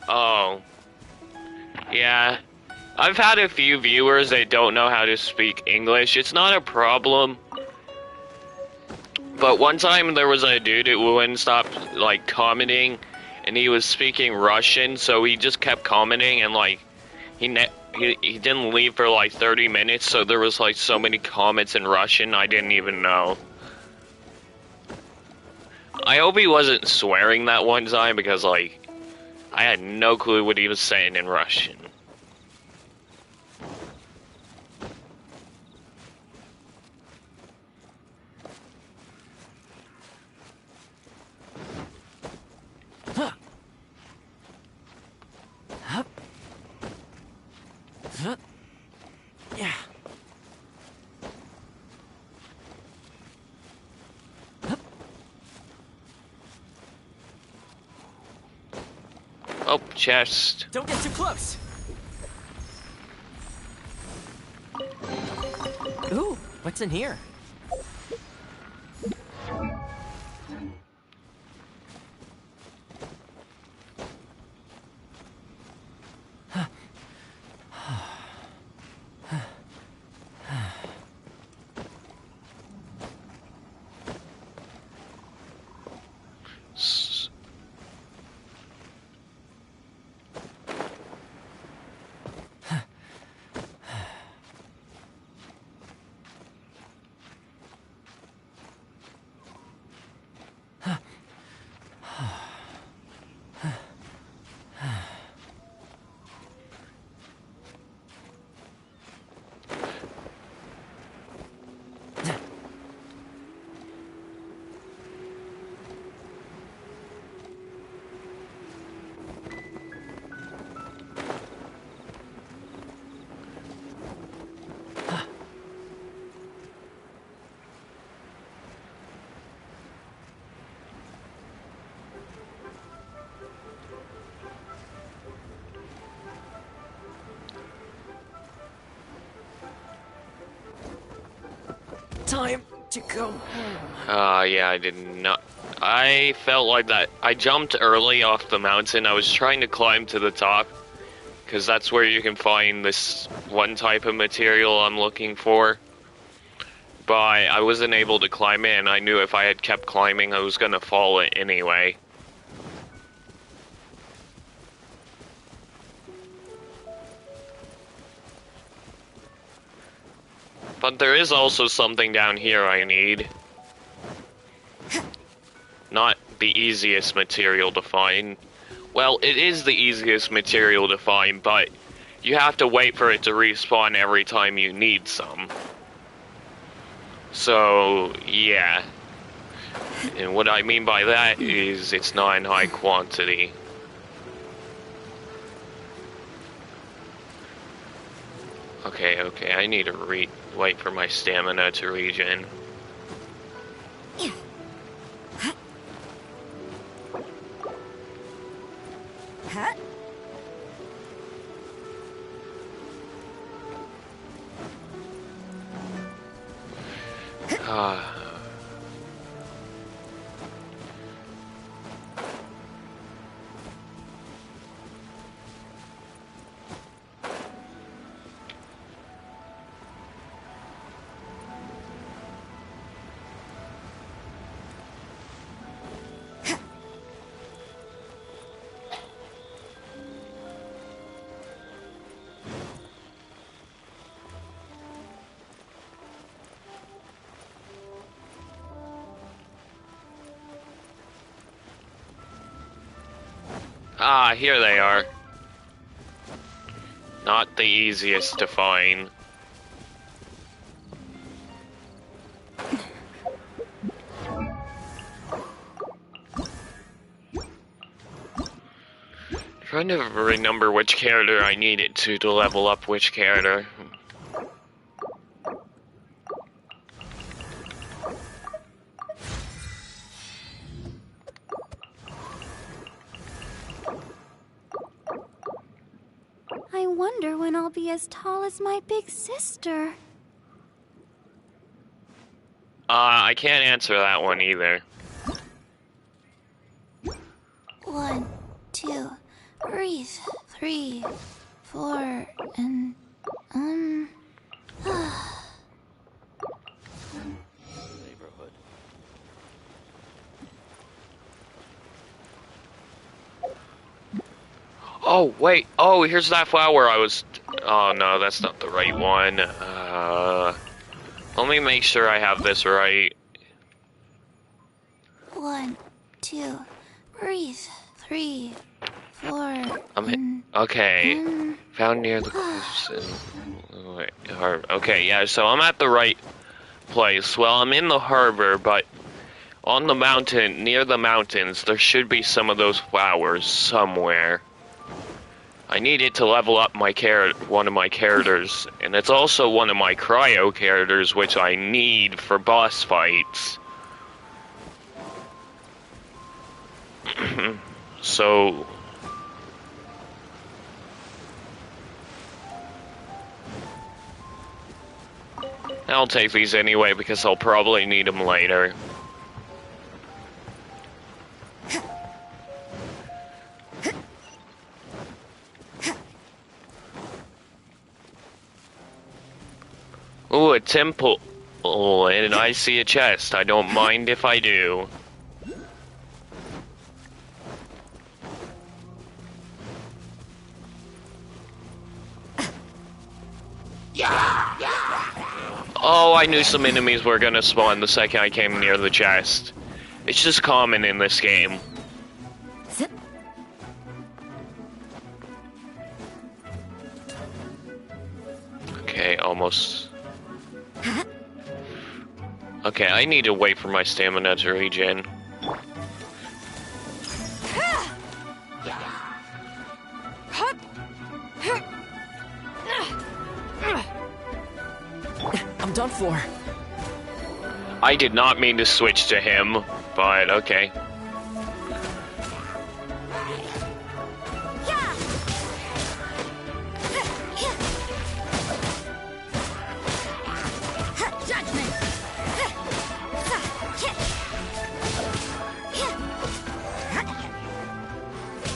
Oh. Yeah. I've had a few viewers that don't know how to speak English. It's not a problem. But one time there was a dude who wouldn't stop, like, commenting, and he was speaking Russian, so he just kept commenting, and, like, he didn't leave for, like, 30 minutes, so there was, like, so many comments in Russian I didn't even know. I hope he wasn't swearing that one time, because, like, I had no clue what he was saying in Russian. Yeah. Oh, chest. Don't get too close. Ooh, what's in here? to go home. Yeah, I did not. I felt like that. I jumped early off the mountain. I was trying to climb to the top, because that's where you can find this one type of material I'm looking for. But I wasn't able to climb in. I knew if I had kept climbing, I was gonna fall it anyway. But there is also something down here I need. Not the easiest material to find. Well, it is the easiest material to find, but you have to wait for it to respawn every time you need some. So, yeah. And what I mean by that is it's not in high quantity. Okay, I need to wait for my stamina to regen. Ah, here they are. Not the easiest to find. Trying to remember which character I needed to level up which character. I wonder when I'll be as tall as my big sister. I can't answer that one either. 1, 2, breathe. 3, 4, and Oh, wait. Oh, here's that flower I was... Oh, no, that's not the right one. Let me make sure I have this right. 1, 2, breathe. 3, 4. Okay. Found near the cliffs. Okay, yeah, so I'm at the right place. Well, I'm in the harbor, but on the mountain, near the mountains, there should be some of those flowers somewhere. I needed to level up my one of my characters, and it's also one of my cryo characters, which I need for boss fights. So... I'll take these anyway, because I'll probably need them later. Ooh, a temple. Oh, and I see a chest. I don't mind if I do. Oh, I knew some enemies were gonna spawn the second I came near the chest. It's just common in this game. Okay, almost. Okay, I need to wait for my stamina to regen. I'm done for. I did not mean to switch to him, but okay.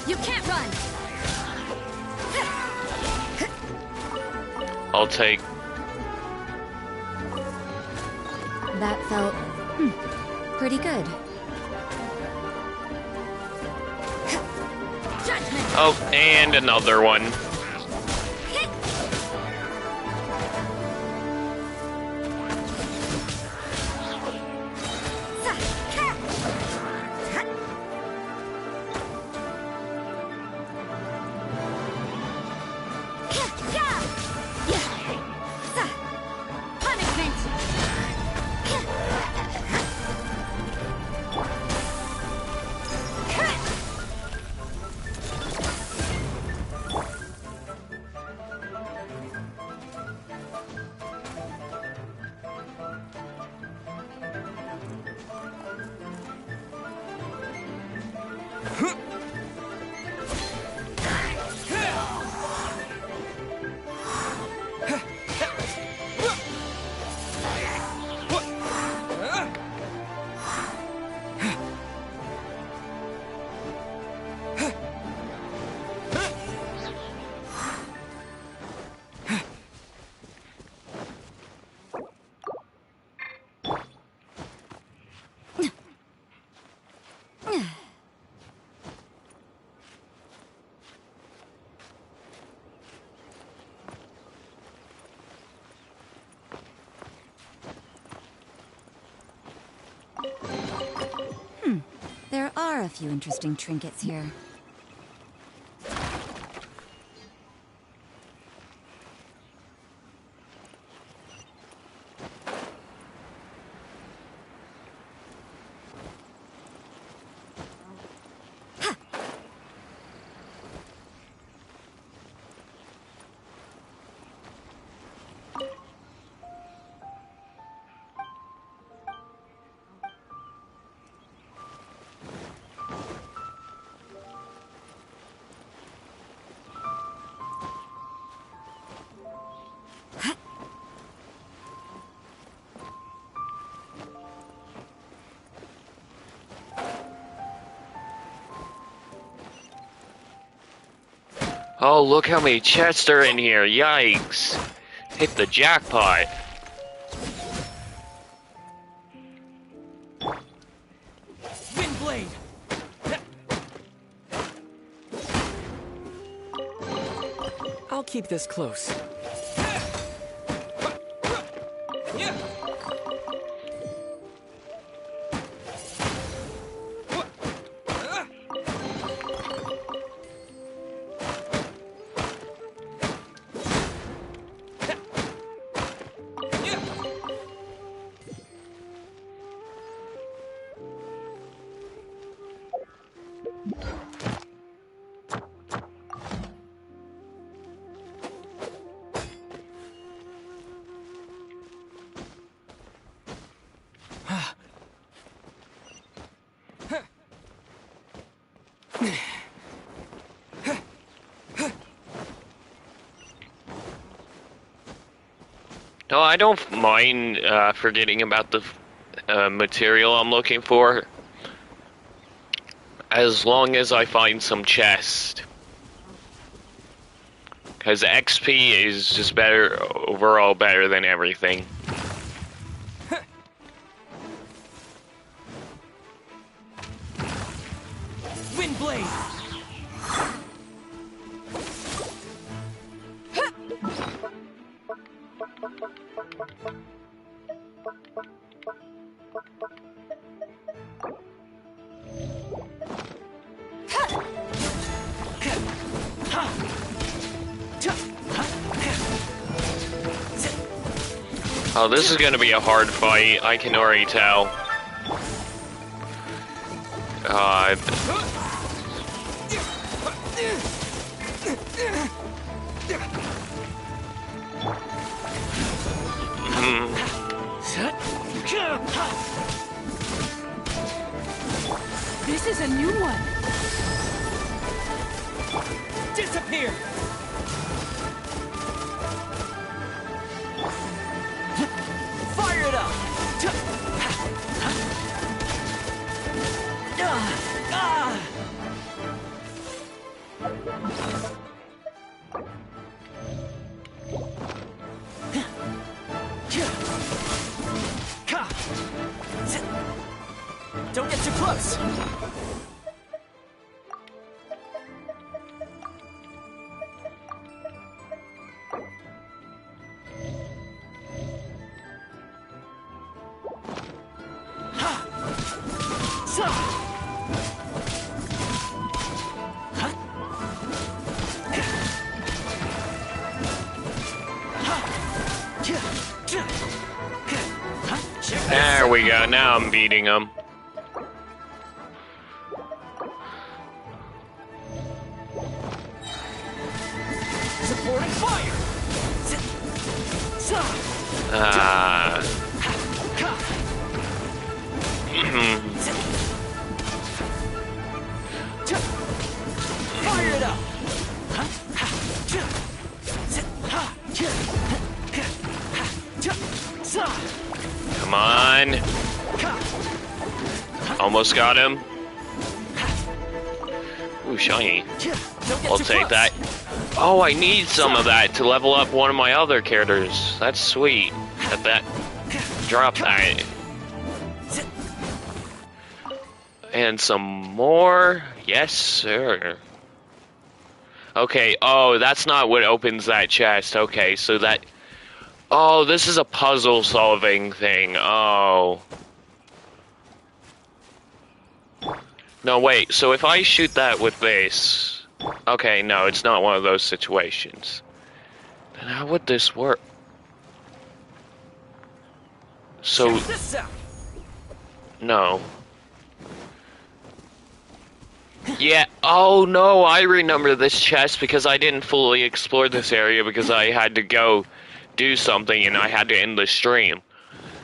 You can't run! I'll take... That felt... pretty good. Judgment! Oh, and another one. There are a few interesting trinkets here. Oh, look how many chests are in here. Yikes. Hit the jackpot. Windblade! I'll keep this close. No, I don't mind forgetting about the material I'm looking for, as long as I find some chest. Because XP is just better, overall better than everything. Windblade! Oh, this is gonna be a hard fight, I can already tell. God. This is a new one. Disappear! Fire it up! Don't get too close. There we go, now I'm beating him. Supporting fire. Fire it up. Come on. Almost got him. Ooh, shiny. I'll take that. Oh, I need some of that to level up one of my other characters. That's sweet. Drop that. And some more. Yes, sir. Okay, oh, that's not what opens that chest. Okay, so that... Oh, this is a puzzle solving thing. Oh. No, wait, so if I shoot that with this... Okay, no, it's not one of those situations. Then how would this work? So... No. Yeah, oh no, I remember this chest because I didn't fully explore this area because I had to go do something and I had to end the stream.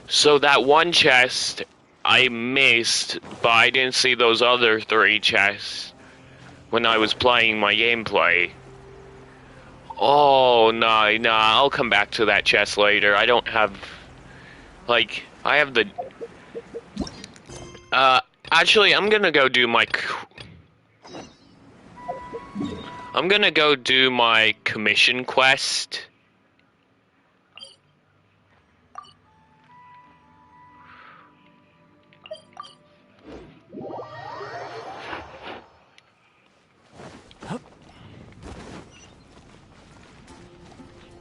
So that one chest I missed, but I didn't see those other 3 chests when I was playing my gameplay. Oh, no, I'll come back to that chest later. I don't have, like, I have the... Actually, I'm gonna go do my... I'm gonna go do my commission quest.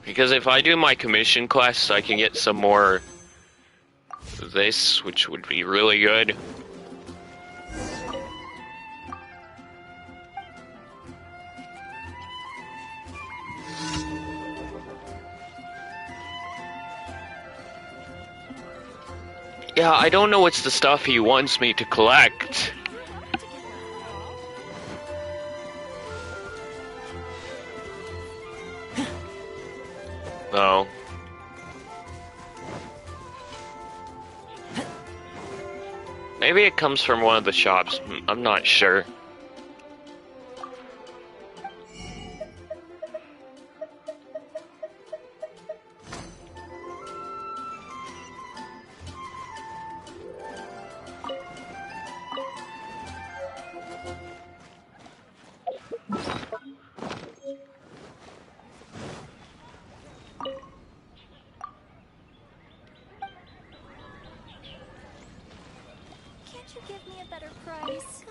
Because if I do my commission quest, I can get some more of this, which would be really good. Yeah, I don't know what's the stuff he wants me to collect. No. Maybe it comes from one of the shops. I'm not sure. Can't you give me a better price?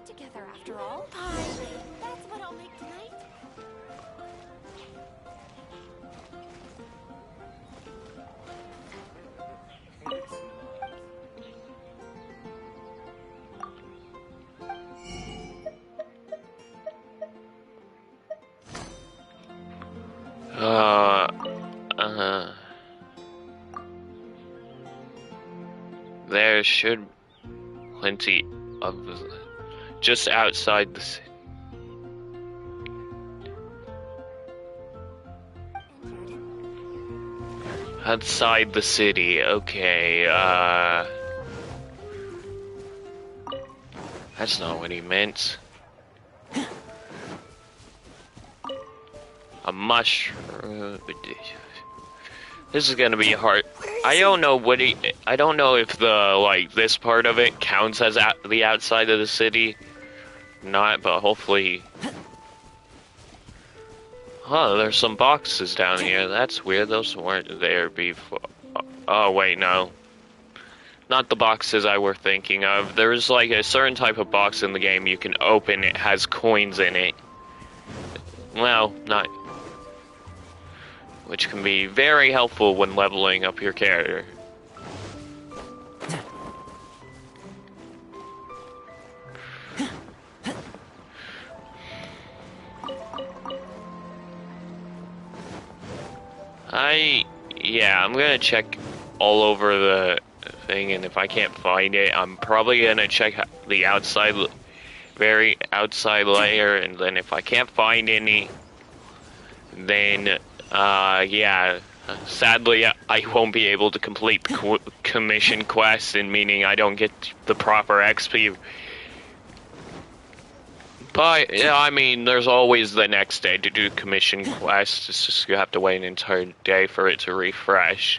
Together after all. Pie. That's what I'll make tonight. There should plenty of just outside the city. Outside the city, okay, that's not what he meant. A mushroom. This is gonna be hard. I don't know I don't know if this part of it counts as the outside of the city. Not, but hopefully. Oh, there's some boxes down here. That's weird. Those weren't there before. Oh, wait, no. Not the boxes I were thinking of. There's like a certain type of box in the game you can open. It has coins in it. Well, not. Which can be very helpful when leveling up your character. Yeah, I'm gonna check all over the thing, and if I can't find it, I'm probably gonna check the outside, very outside layer, and then if I can't find any, then, yeah, sadly, I won't be able to complete the commission quest, and meaning I don't get the proper XP. But, yeah, I mean, there's always the next day to do commission quests. It's just you have to wait an entire day for it to refresh.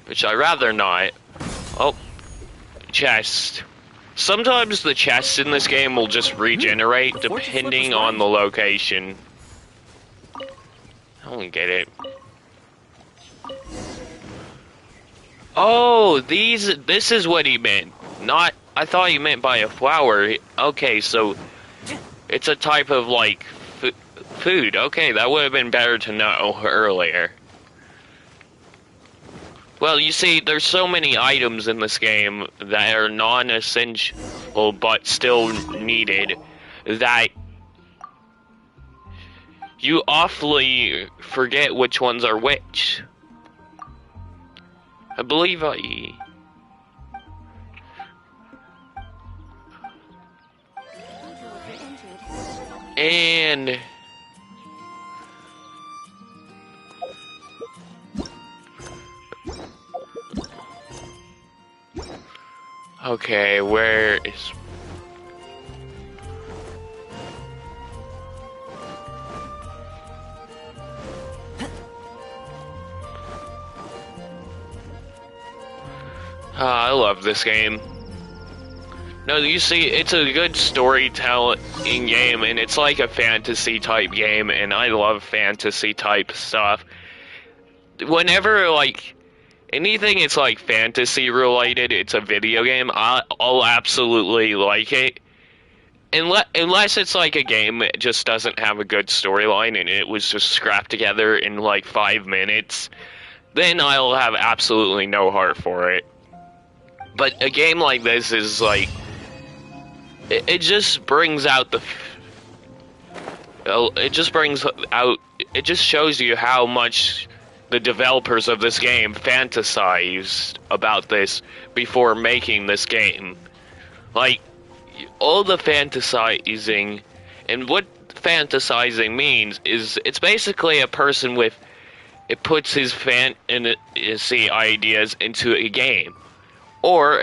Which I'd rather not. Oh, chest. Sometimes the chests in this game will just regenerate depending on the location. I don't get it. Oh, this is what he meant. Not, I thought he meant by a flower. Okay, so it's a type of, like, food. Okay, that would have been better to know earlier. Well, you see, there's so many items in this game that are non-essential but still needed that you awfully forget which ones are which. I believe And okay, where is I love this game. No, you see, it's a good storytelling game, and it's like a fantasy type game, and I love fantasy type stuff. Whenever, like, anything it's like fantasy related, it's a video game, I'll absolutely like it. Unless it's like a game that just doesn't have a good storyline and it was just scrapped together in like 5 minutes, then I'll have absolutely no heart for it. But a game like this is like, it just brings out it just shows you how much the developers of this game fantasized about this before making this game. Like, all the fantasizing, and what fantasizing means is it's basically a person with, it puts his fantasy ideas into a game. Or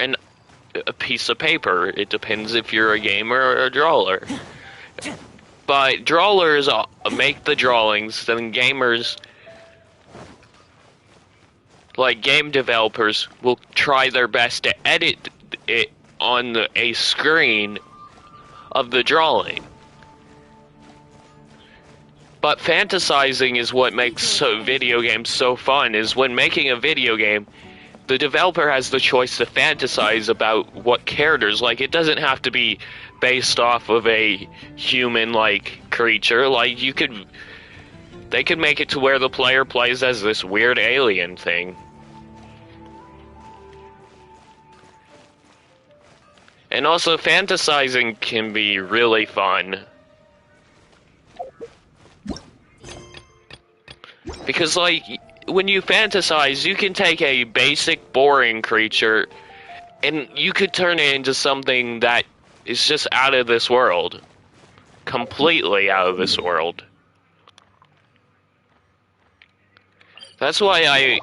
a piece of paper. It depends if you're a gamer or a drawer. But drawers make the drawings, then gamers, like game developers, will try their best to edit it on a screen of the drawing. But fantasizing is what makes video games so fun, is when making a video game, the developer has the choice to fantasize about what characters, like, it doesn't have to be based off of a human-like creature. Like, they could make it to where the player plays as this weird alien thing. And also, fantasizing can be really fun. Because, like, when you fantasize, you can take a basic, boring creature, and you could turn it into something that is just out of this world. Completely out of this world. That's why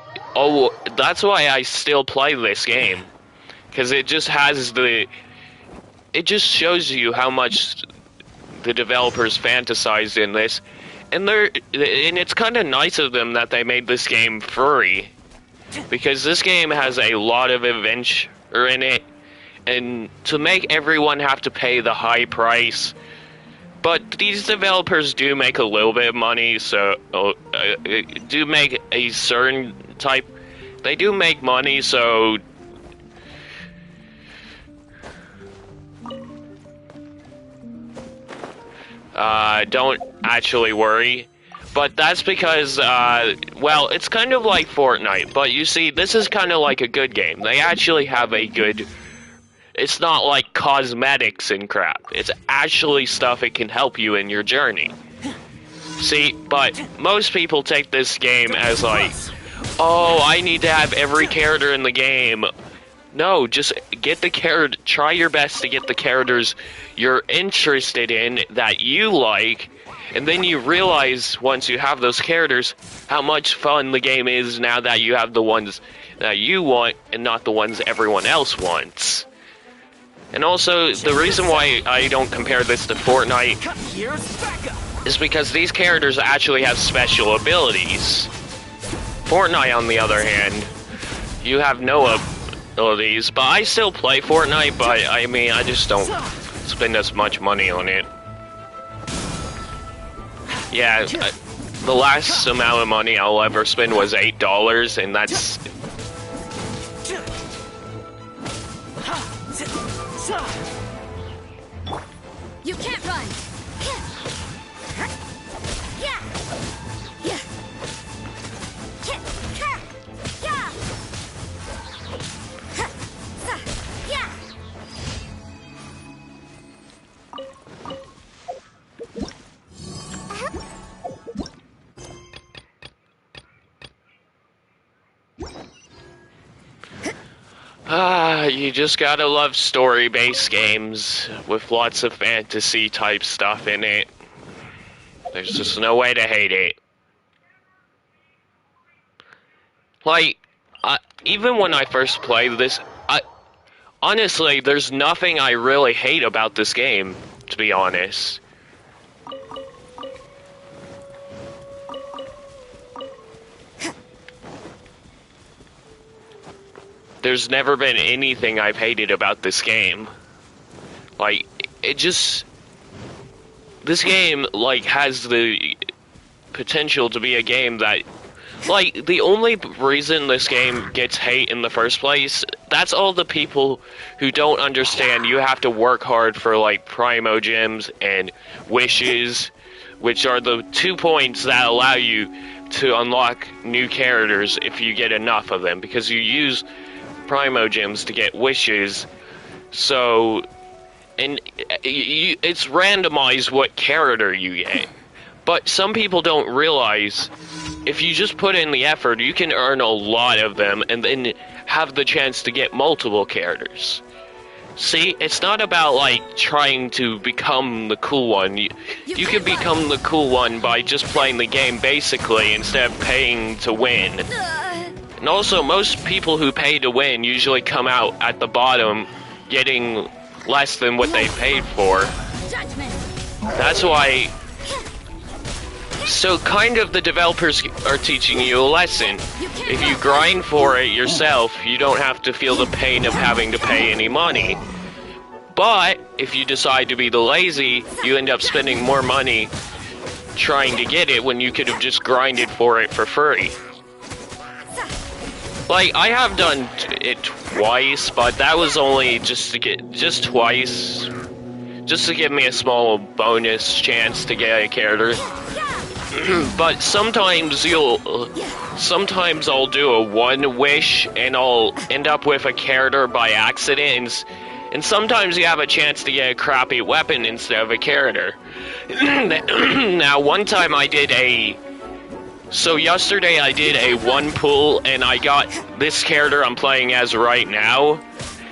I still play this game. Because it just has it just shows you how much the developers fantasized in this. And it's kind of nice of them that they made this game free. Because this game has a lot of adventure in it. And to make everyone have to pay the high price. But these developers do make a little bit of money, so do make a certain type. They do make money, so don't actually worry. But that's because, well, it's kind of like Fortnite. But you see, this is kind of like a good game. They actually have a good. It's not like cosmetics and crap. It's actually stuff it can help you in your journey. See, but most people take this game as like, oh, I need to have every character in the game. No, just get the character. Try your best to get the characters you're interested in, that you like, and then you realize once you have those characters how much fun the game is now that you have the ones that you want and not the ones everyone else wants. And also, the reason why I don't compare this to Fortnite is because these characters actually have special abilities. Fortnite, on the other hand, you have no abilities. But I still play Fortnite, but I mean, I just don't spend as much money on it. Yeah, the last amount of money I'll ever spend was $8, and that's... You can't run! You just gotta love story-based games with lots of fantasy-type stuff in it. There's just no way to hate it. Like, even when I first played this, honestly, there's nothing I really hate about this game, to be honest. There's never been anything I've hated about this game. Like, it just... This game, like, has the potential to be a game that... Like, the only reason this game gets hate in the first place, that's all the people who don't understand you have to work hard for, like, Primo Gems and Wishes, which are the 2 points that allow you to unlock new characters if you get enough of them, because you use Primo Gems to get wishes, so, and it's randomized what character you get. But some people don't realize, if you just put in the effort, you can earn a lot of them and then have the chance to get multiple characters. See, it's not about, like, trying to become the cool one. You can become the cool one by just playing the game basically instead of paying to win. And also, most people who pay to win usually come out at the bottom getting less than what they paid for. That's why... So kind of the developers are teaching you a lesson. If you grind for it yourself, you don't have to feel the pain of having to pay any money. But if you decide to be the lazy, you end up spending more money trying to get it when you could have just grinded for it for free. Like, I have done it twice, but that was only just to get, just twice. Just to give me a small bonus chance to get a character. But sometimes I'll do a one wish and I'll end up with a character by accident, and sometimes you have a chance to get a crappy weapon instead of a character. Now, one time I did so yesterday I did a one pull and I got this character I'm playing as right now.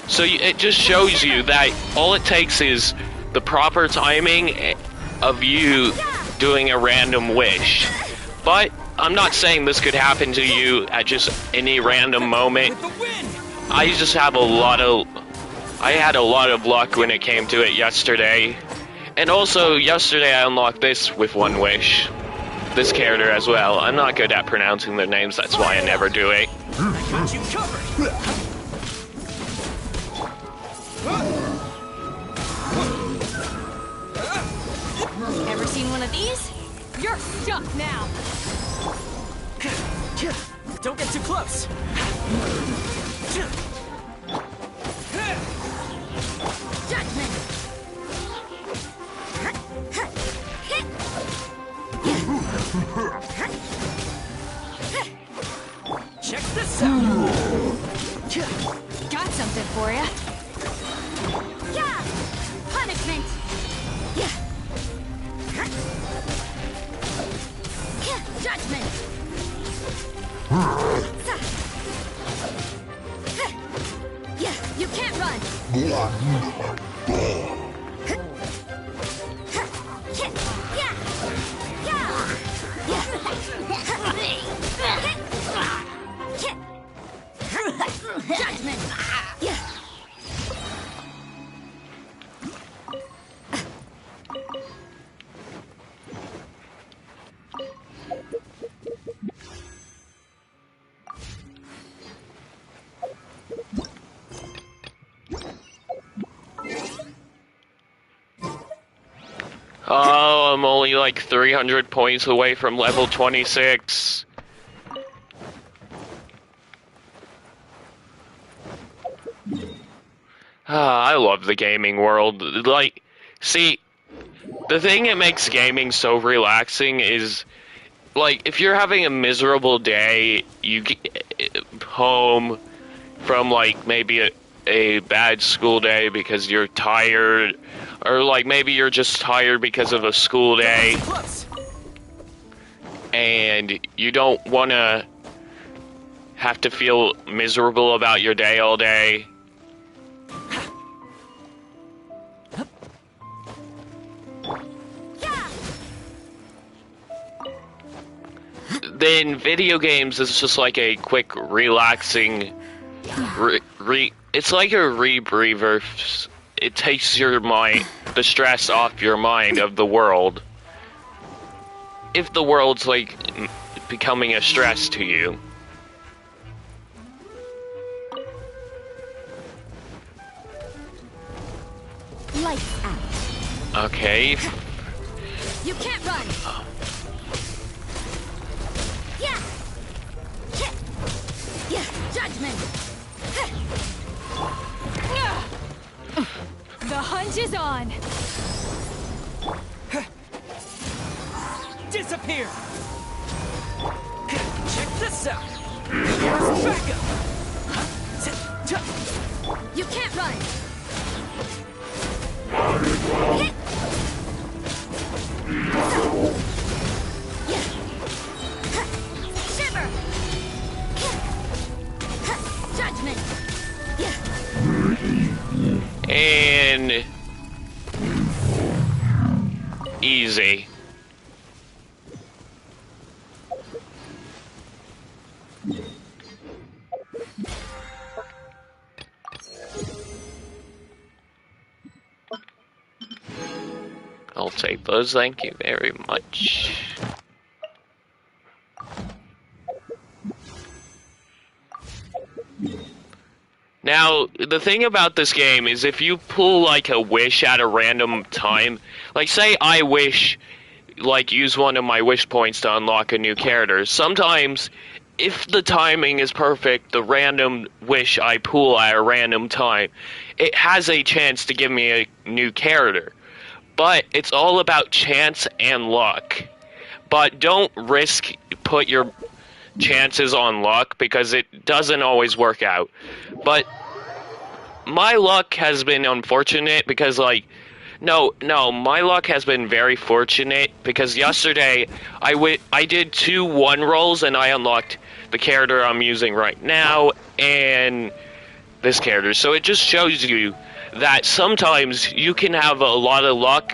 So it just shows you that all it takes is the proper timing of you doing a random wish. But I'm not saying this could happen to you at just any random moment. With the wind! I just have I had a lot of luck when it came to it yesterday. And also, yesterday I unlocked this with one wish. This character as well. I'm not good at pronouncing their names, that's why I never do it. Got you covered! Ever seen one of these? You're stuck now. Don't get too close! Judgment! Check this out! Got something for ya. Yeah! Punishment! Yeah! Judgment! Yeah, you can't run! Judgment! Yeah! Oh, I'm only like 300 points away from level 26. I love the gaming world. Like, see, the thing that makes gaming so relaxing is, like, if you're having a miserable day, you get home from, like, maybe a bad school day because you're tired, or, like, maybe you're just tired because of a school day, and you don't want to have to feel miserable about your day all day. Then video games is just like a quick, relaxing, it's like a rebreather. It takes your mind, the stress off your mind of the world. If the world's like becoming a stress to you. Lights out. Okay. You can't run! Yeah! Yeah! Judgment! The hunt is on. Disappear! Check this out! Here's backup! You can't run! Hit! Shiver! Judgment! And easy. I'll take those, thank you very much. Now, the thing about this game is if you pull, like, a wish at a random time, like, say I wish, like, use one of my wish points to unlock a new character, sometimes, if the timing is perfect, the random wish I pull at a random time, it has a chance to give me a new character. But it's all about chance and luck. But don't put your chances on luck, because it doesn't always work out. But my luck has been unfortunate because, like, no, my luck has been very fortunate because yesterday I did 2 1 rolls and I unlocked the character I'm using right now and this character. So it just shows you that sometimes you can have a lot of luck,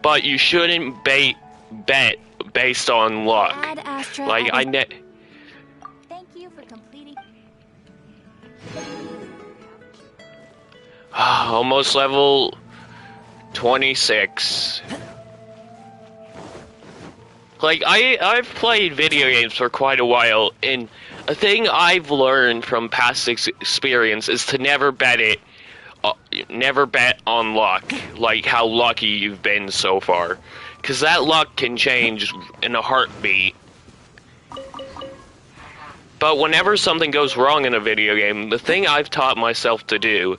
but you shouldn't bet based on luck. Ad Astra. Like Thank you for completing. almost level 26. Like, I've played video games for quite a while, and a thing I've learned from past experience is to never bet on luck, like how lucky you've been so far. Because that luck can change in a heartbeat. But whenever something goes wrong in a video game, the thing I've taught myself to do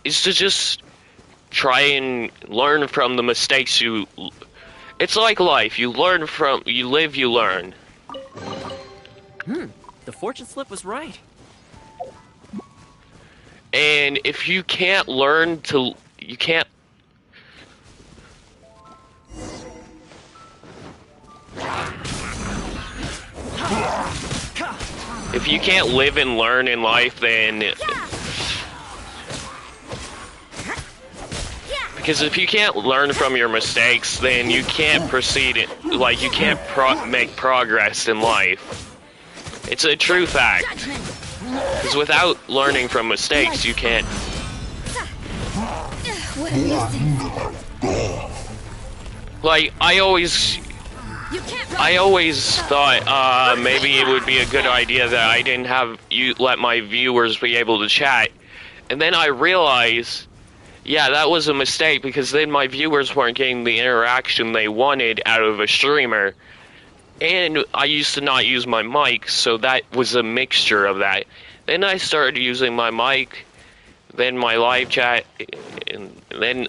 is to just try and learn from the mistakes you... It's like life. You live, you learn. The fortune slip was right. And if you can't learn to... You can't... If you can't live and learn in life, then... Because if you can't learn from your mistakes, then you can't proceed, like, you can't make progress in life. It's a true fact. Because without learning from mistakes, you can't... Like, I always thought, maybe it would be a good idea that I didn't let my viewers be able to chat. And then I realized... Yeah, that was a mistake, because then my viewers weren't getting the interaction they wanted out of a streamer. And I used to not use my mic, so that was a mixture of that. Then I started using my mic, then my live chat, and then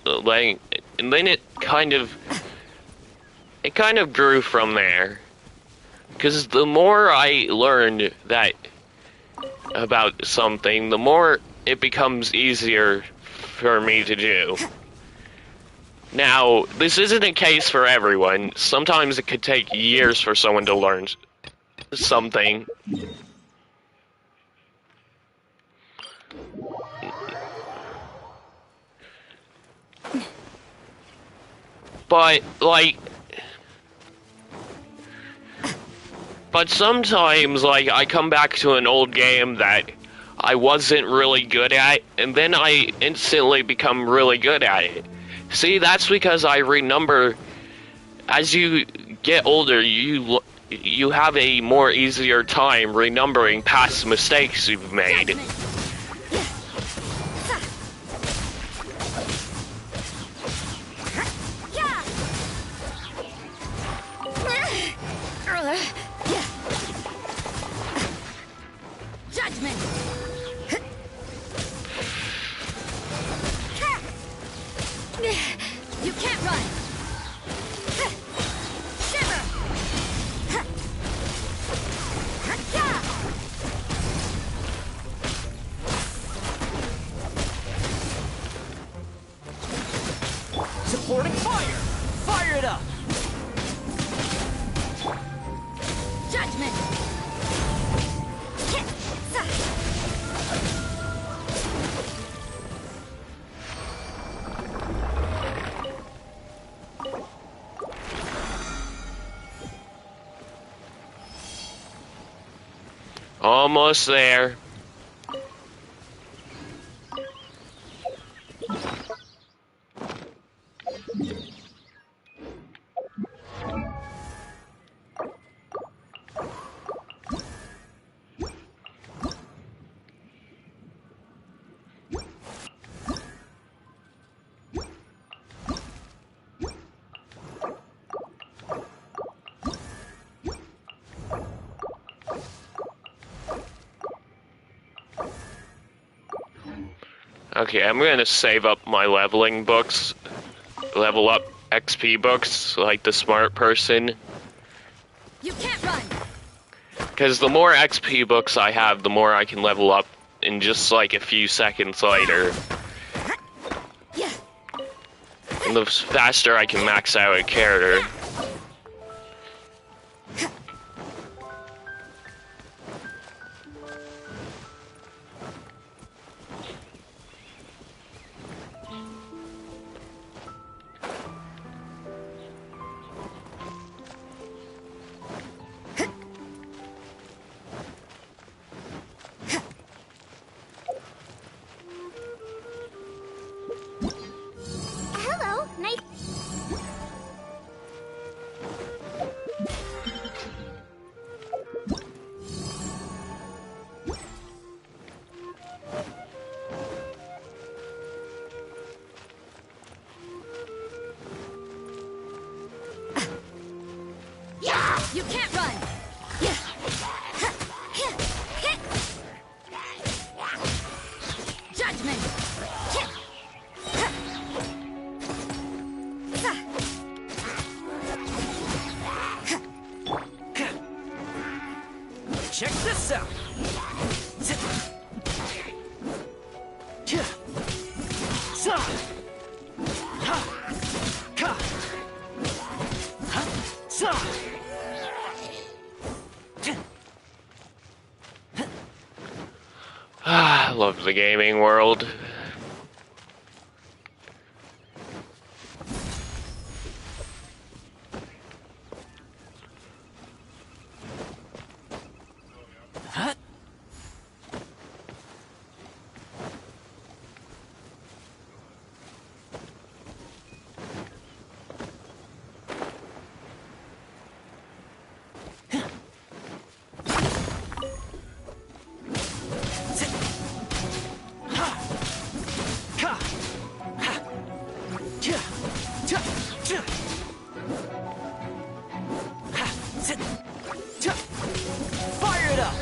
it kind of grew from there. Because the more I learned about something, the more it becomes easier for me to do. Now, this isn't a case for everyone. Sometimes it could take years for someone to learn something. But sometimes, like, I come back to an old game that I wasn't really good at, and then I instantly become really good at it. See, that's because I renumber. As you get older, you have a more easier time renumbering past mistakes you've made. You can't run! Shiver! Supporting fire! Fire it up! Judgment! Almost there. Okay, I'm gonna save up my leveling books. Level up XP books, like the smart person. You can't run! Because the more XP books I have, the more I can level up in just like a few seconds later. And the faster I can max out a character. You can't run! Judgment! Check this out! I love the gaming world. Fire it up!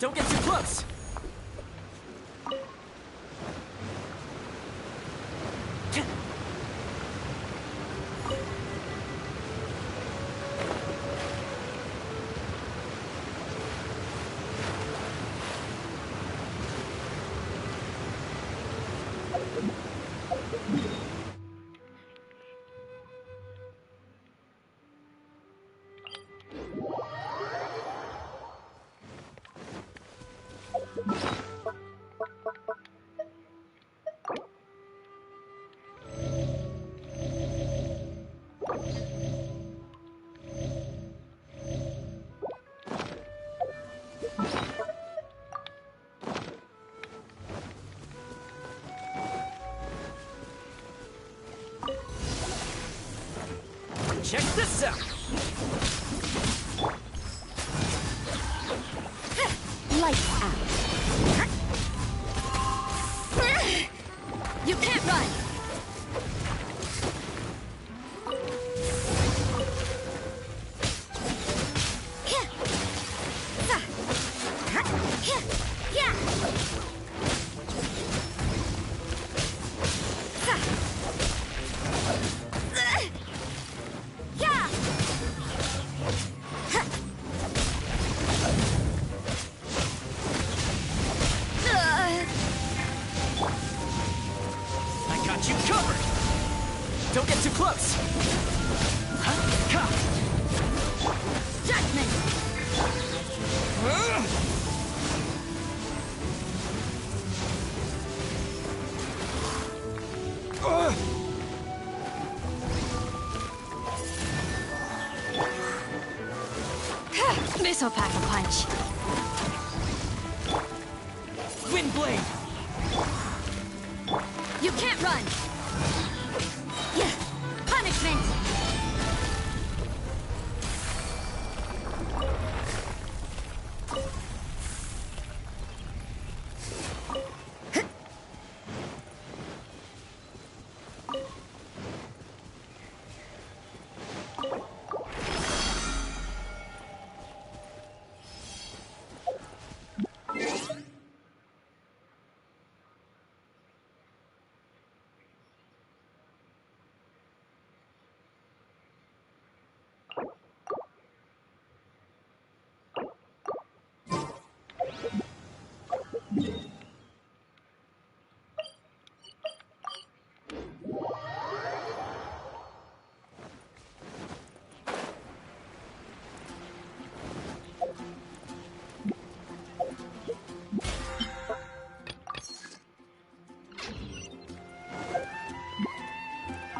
Don't get too close! Check this out! Lights out. You can't run! I got you covered! Don't get too close! Judgment! This'll pack a punch. Wind blade! You can't run! Yeah. Punishment!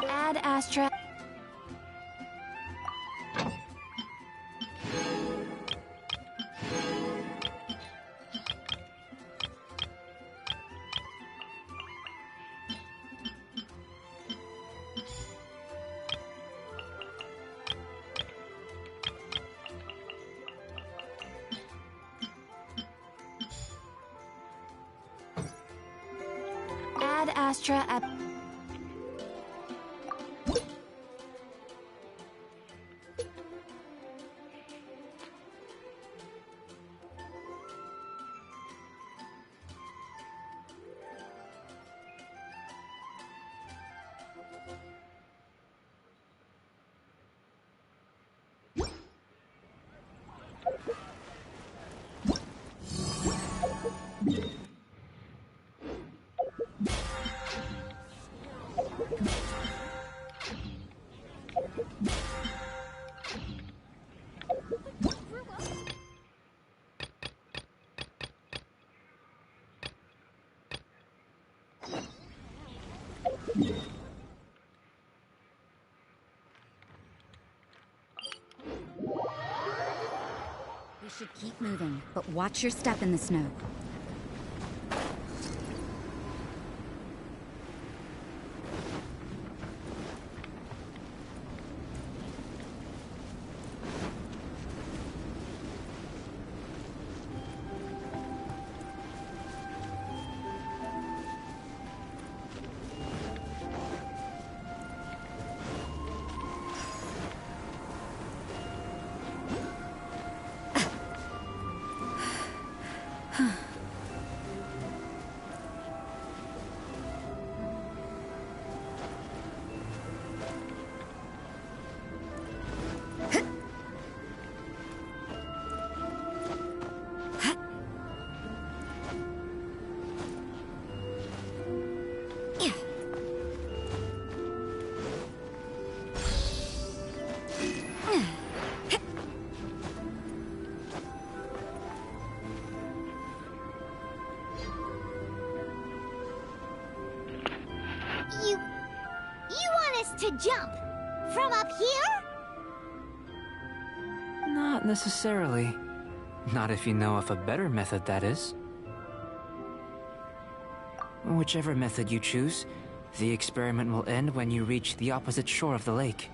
Ad Astra. Ad Astra at We should keep moving, but watch your step in the snow. You want us to jump from up here? Not necessarily. Not if you know of a better method, that is. Whichever method you choose, the experiment will end when you reach the opposite shore of the lake.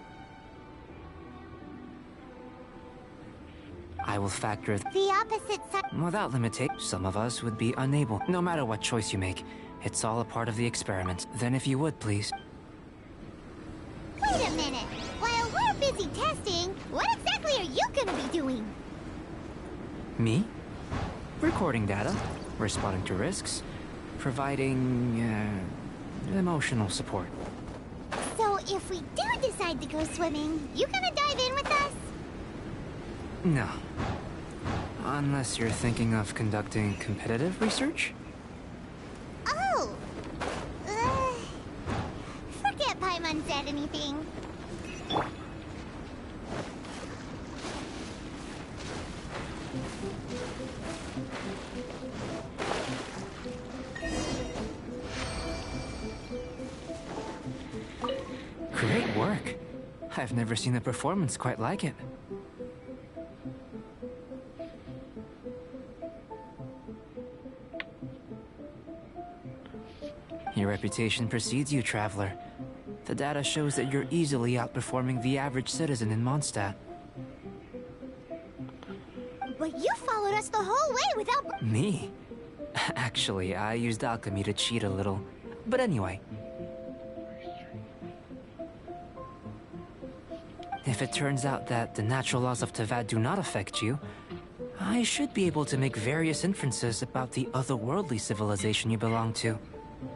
will factor The opposite side. without limitation. Some of us would be unable, no matter what choice you make. It's all a part of the experiment. Then if you would, please. Wait a minute. While we're busy testing, what exactly are you gonna be doing? Me? Recording data, responding to risks, providing, emotional support. So if we do decide to go swimming, you gonna dive in with us? No. Unless you're thinking of conducting competitive research? Oh! Forget Paimon said anything. Great work. I've never seen a performance quite like it. Your reputation precedes you, Traveler. The data shows that you're easily outperforming the average citizen in Mondstadt. But you followed us the whole way without... Me? Actually, I used alchemy to cheat a little. But anyway. If it turns out that the natural laws of Tevat do not affect you, I should be able to make various inferences about the otherworldly civilization you belong to.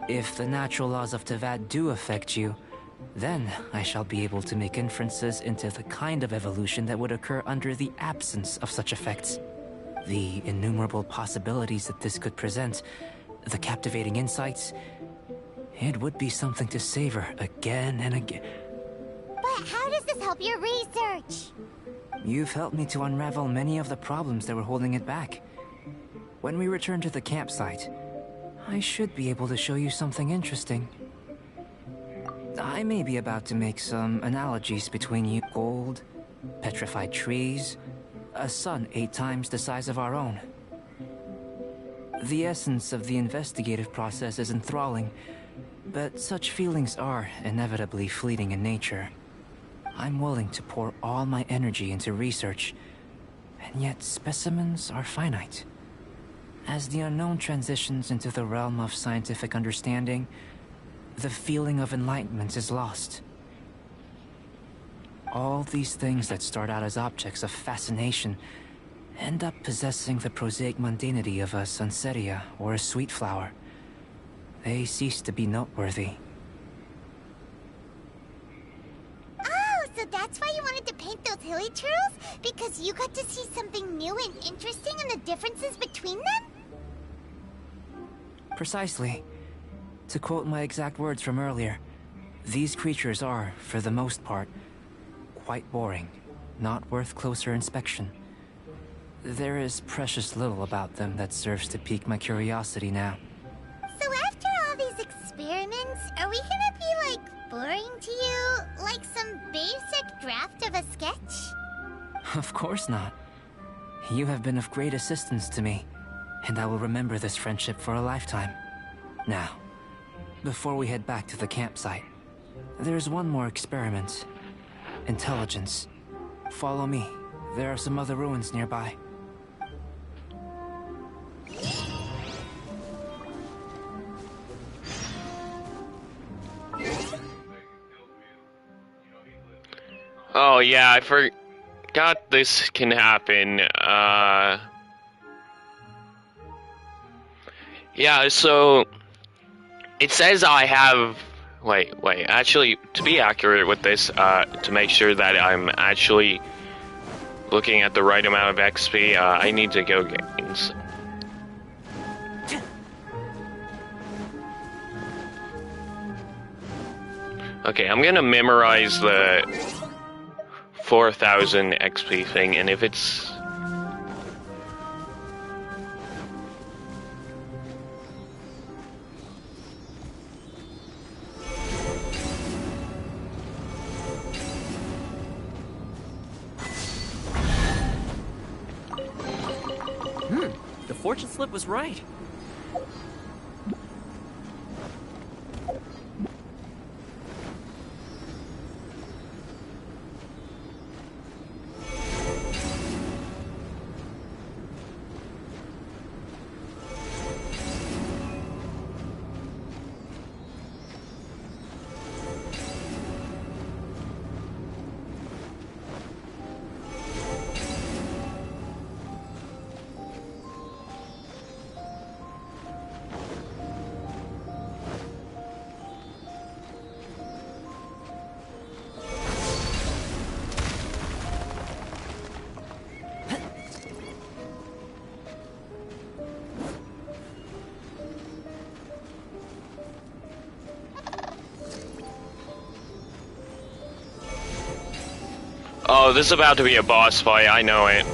If the natural laws of Tevat do affect you, then I shall be able to make inferences into the kind of evolution that would occur under the absence of such effects. The innumerable possibilities that this could present, the captivating insights, it would be something to savor again and again. But how does this help your research? You've helped me to unravel many of the problems that were holding it back. When we return to the campsite, I should be able to show you something interesting. I may be about to make some analogies between you, gold, petrified trees, a sun 8 times the size of our own. The essence of the investigative process is enthralling, but such feelings are inevitably fleeting in nature. I'm willing to pour all my energy into research, and yet specimens are finite. As the unknown transitions into the realm of scientific understanding, the feeling of enlightenment is lost. All these things that start out as objects of fascination end up possessing the prosaic mundanity of a sunsettia or a sweet flower. They cease to be noteworthy. Oh, so that's why you wanted to paint those hilly turtles? Because you got to see something new and interesting in the differences between them? Precisely. To quote my exact words from earlier, these creatures are, for the most part, quite boring, not worth closer inspection. There is precious little about them that serves to pique my curiosity now. So after all these experiments, are we gonna be, like, boring to you? Like some basic draft of a sketch? Of course not. You have been of great assistance to me, and I will remember this friendship for a lifetime. Now, before we head back to the campsite, there's one more experiment. Intelligence. Follow me. There are some other ruins nearby. Oh yeah, I forgot this can happen. Yeah, so it says I have... Wait, actually, to be accurate with this, to make sure that I'm actually looking at the right amount of XP, I need to go gains. Okay, I'm gonna memorize the 4,000 XP thing, and if it's... The fortune slip was right. Oh, this is about to be a boss fight, I know it.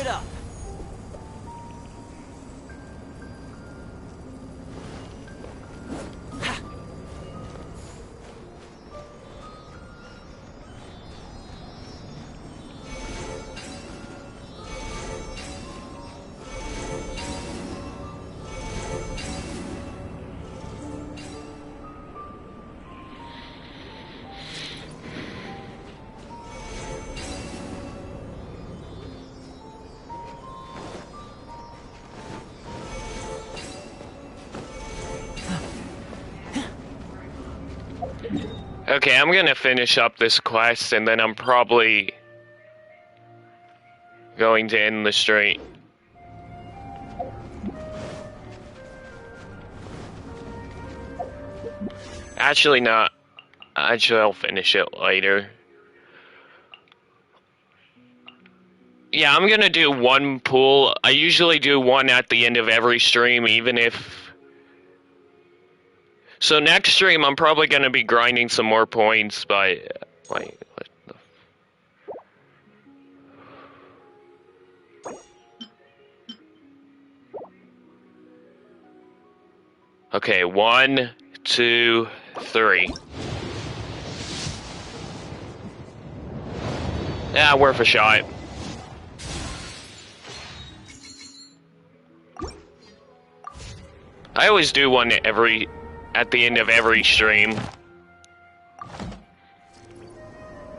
it up! Okay, I'm gonna finish up this quest and then I'm probably going to end the stream. Actually not. Actually, I'll finish it later. Yeah, I'm gonna do one pool. I usually do one at the end of every stream, even if... So next stream, I'm probably gonna be grinding some more points by... Wait, what the... Okay, 1, 2, 3. Yeah, worth a shot. I always do one at the end of every stream.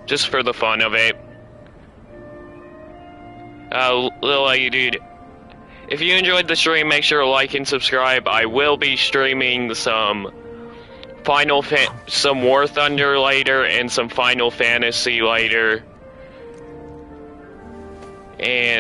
Just for the fun of it. LittleLegoDude, if you enjoyed the stream, make sure to like and subscribe. I will be streaming some some War Thunder later and some Final Fantasy later. And